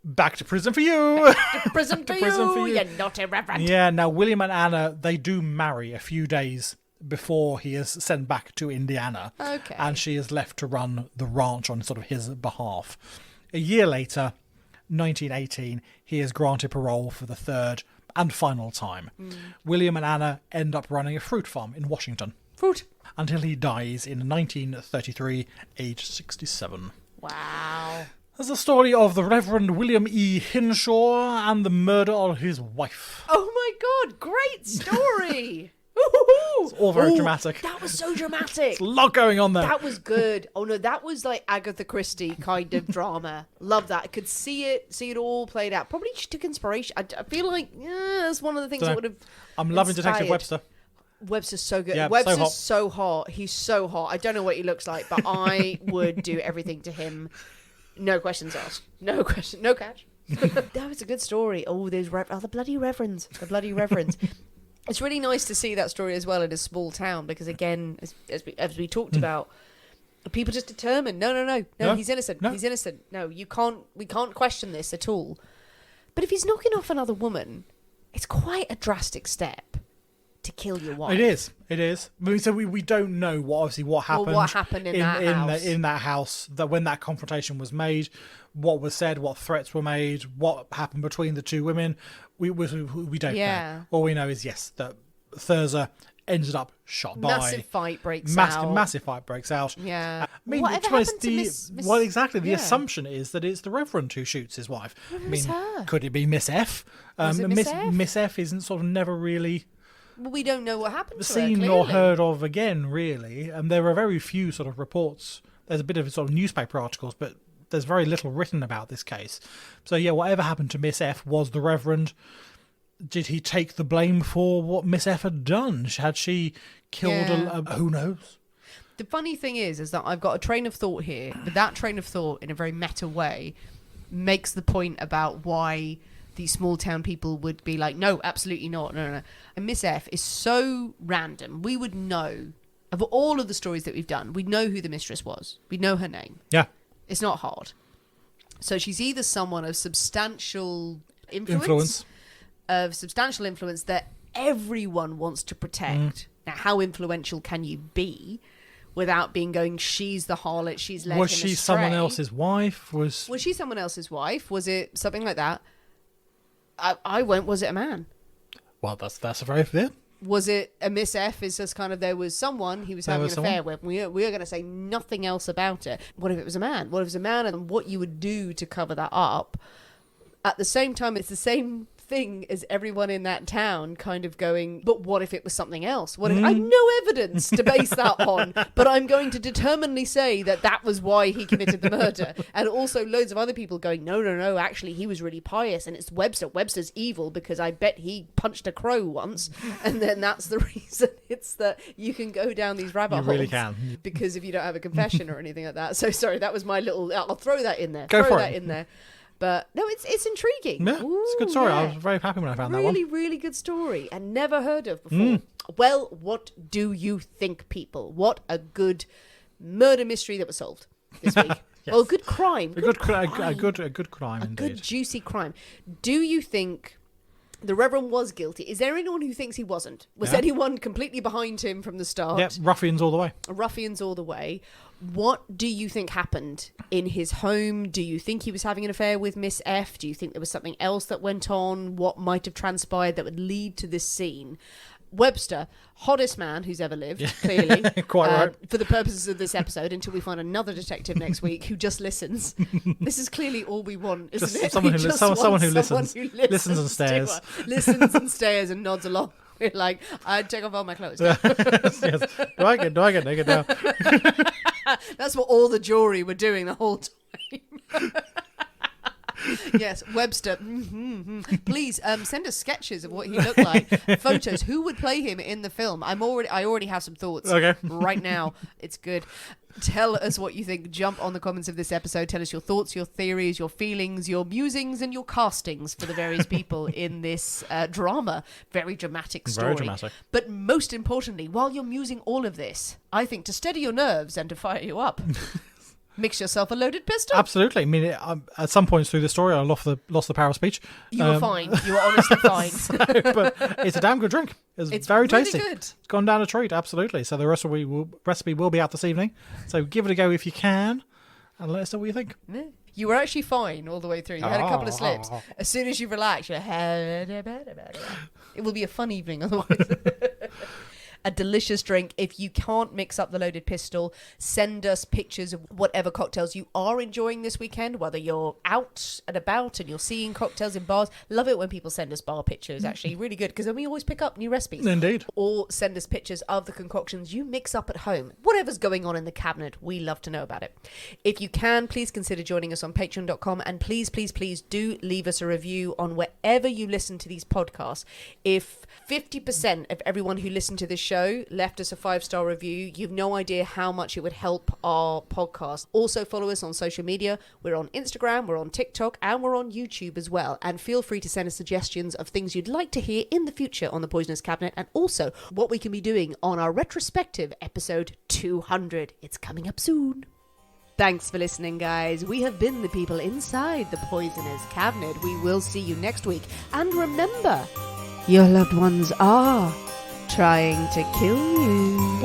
[SPEAKER 2] back to prison for you.
[SPEAKER 1] Back to prison for you, you naughty Reverend.
[SPEAKER 2] Yeah, now William and Anna, they do marry a few days before he is sent back to Indiana.
[SPEAKER 1] Okay.
[SPEAKER 2] And she is left to run the ranch on sort of his behalf. A year later, 1918, he is granted parole for the 3rd and final time. William and Anna end up running a fruit farm in Washington.
[SPEAKER 1] Fruit.
[SPEAKER 2] Until he dies in 1933, aged 67.
[SPEAKER 1] Wow.
[SPEAKER 2] There's the story of the Reverend William E. Hinshaw and the murder of his wife.
[SPEAKER 1] Oh my God, great story.
[SPEAKER 2] It's all very dramatic.
[SPEAKER 1] That was so dramatic.
[SPEAKER 2] There's a lot going on there.
[SPEAKER 1] That was good. Oh no, that was like Agatha Christie kind of drama. Love that. I could see it all played out. Probably she took inspiration. I feel like that's one of the things that would have.
[SPEAKER 2] I'm loving
[SPEAKER 1] inspired.
[SPEAKER 2] Detective Webster.
[SPEAKER 1] Webster's so good.
[SPEAKER 2] Yeah,
[SPEAKER 1] Webster's so hot. He's so hot. I don't know what he looks like, but I would do everything to him. No questions asked. No question. No catch. That was a good story. Oh, there's the bloody reverends. The bloody reverends. It's really nice to see that story as well in a small town because, again, as we talked about, people just determined, no, he's innocent. No. He's innocent. No, we can't question this at all. But if he's knocking off another woman, it's quite a drastic step to kill your wife.
[SPEAKER 2] It is. I mean, so we don't know what happened.
[SPEAKER 1] Well, what happened in
[SPEAKER 2] that house? That when that confrontation was made, what was said, what threats were made, what happened between the 2 women. We don't know. All we know is that Thurza ended up shot by.
[SPEAKER 1] Massive fight breaks out.
[SPEAKER 2] Massive fight breaks out.
[SPEAKER 1] Yeah.
[SPEAKER 2] I mean,
[SPEAKER 1] whatever happened to Miss...
[SPEAKER 2] Well, exactly. The assumption is that it's the Reverend who shoots his wife. Could it be Miss F? Miss F isn't sort of never really.
[SPEAKER 1] Well, we don't know what happened to her,
[SPEAKER 2] seen nor heard of again, really. And there are very few sort of reports. There's a bit of sort of newspaper articles, but there's very little written about this case. So, whatever happened to Miss F was the Reverend. Did he take the blame for what Miss F had done? Had she killed who knows?
[SPEAKER 1] The funny thing is that I've got a train of thought here, but that train of thought, in a very meta way, makes the point about why these small town people would be like, no, absolutely not. No. And Miss F is so random. We would know, of all of the stories that we've done, we'd know who the mistress was. We'd know her name.
[SPEAKER 2] Yeah.
[SPEAKER 1] It's not hard. So she's either someone of substantial influence. Of substantial influence that everyone wants to protect. Now, how influential can you be without she's the harlot, she's led him astray?
[SPEAKER 2] Was she someone else's wife? Was
[SPEAKER 1] she someone else's wife? Was it something like that? Was it a man?
[SPEAKER 2] Well, that's a very fair.
[SPEAKER 1] Was it a Miss F? Is just kind of there was someone he was having an affair with. We are going to say nothing else about it. What if it was a man? What if it was a man? And what you would do to cover that up. At the same time, it's the same thing is everyone in that town kind of going, but what if it was something else? What if I have no evidence to base that on, but I'm going to determinedly say that was why he committed the murder. And also loads of other people going, no, actually he was really pious, and it's Webster's evil because I bet he punched a crow once, and then that's the reason. It's that you can go down these rabbit holes.
[SPEAKER 2] You really can.
[SPEAKER 1] Because if you don't have a confession or anything like that. So sorry, that was my little, I'll throw that in there.
[SPEAKER 2] Go
[SPEAKER 1] throw
[SPEAKER 2] for
[SPEAKER 1] that
[SPEAKER 2] it.
[SPEAKER 1] in there. But no, it's intriguing.
[SPEAKER 2] Yeah, it's a good story.
[SPEAKER 1] Yeah.
[SPEAKER 2] I was very happy when I found that one.
[SPEAKER 1] Really good story, and never heard of before. Well, what do you think, people? What a good murder mystery that was solved this week. Yes. Well, good crime.
[SPEAKER 2] A good crime
[SPEAKER 1] A
[SPEAKER 2] indeed.
[SPEAKER 1] good juicy crime. Do you think the Reverend was guilty? Is there anyone who thinks he wasn't? Was anyone completely behind him from the start?
[SPEAKER 2] Yep, ruffians all the way.
[SPEAKER 1] Ruffians all the way. What do you think happened in his home? Do you think he was having an affair with Miss F? Do you think there was something else that went on? What might have transpired that would lead to this scene? Webster, hottest man who's ever lived, clearly.
[SPEAKER 2] Quite right.
[SPEAKER 1] For the purposes of this episode, until we find another detective next week who just listens. This is clearly all we want, isn't it?
[SPEAKER 2] Someone who listens and stares.
[SPEAKER 1] Listens and stares and nods along. We're like, I'd take off all my clothes.
[SPEAKER 2] Yes. Do I get naked now?
[SPEAKER 1] That's what all the jury were doing the whole time. Yes, Webster. Please send us sketches of what he looked like, photos. Who would play him in the film? I already have some thoughts.
[SPEAKER 2] Okay.
[SPEAKER 1] Right now, it's good. Tell us what you think. Jump on the comments of this episode. Tell us your thoughts, your theories, your feelings, your musings, and your castings for the various people in this drama. Very dramatic story.
[SPEAKER 2] Very dramatic.
[SPEAKER 1] But most importantly, while you're musing all of this, I think to steady your nerves and to fire you up, mix yourself a loaded pistol.
[SPEAKER 2] Absolutely. I mean, at some points through the story, I lost the power of speech.
[SPEAKER 1] You were fine. You were honestly fine.
[SPEAKER 2] But it's a damn good drink. It's very
[SPEAKER 1] really
[SPEAKER 2] tasty.
[SPEAKER 1] Good.
[SPEAKER 2] It's gone down a treat, absolutely. So the recipe will be out this evening. So give it a go if you can, and let us know what you think.
[SPEAKER 1] Yeah. You were actually fine all the way through. You had a couple of slips. As soon as you relax, you're it will be a fun evening otherwise. A delicious drink. If you can't mix up the loaded pistol, send us pictures of whatever cocktails you are enjoying this weekend, whether you're out and about and you're seeing cocktails in bars. Love it when people send us bar pictures, actually. Really good, because then we always pick up new recipes.
[SPEAKER 2] Indeed.
[SPEAKER 1] Or send us pictures of the concoctions you mix up at home. Whatever's going on in the cabinet, we love to know about it. If you can, please consider joining us on patreon.com, and please do leave us a review on wherever you listen to these podcasts. If 50% of everyone who listened to this show left us a 5-star review, you've no idea how much it would help our podcast. Also follow us on social media. We're on Instagram, we're on TikTok, and we're on YouTube as well. And feel free to send us suggestions of things you'd like to hear in the future on the Poisonous Cabinet, and also what we can be doing on our retrospective episode 200. It's coming up soon. Thanks for listening, guys. We have been the people inside the Poisonous Cabinet. We will see you next week. And remember, your loved ones are trying to kill you.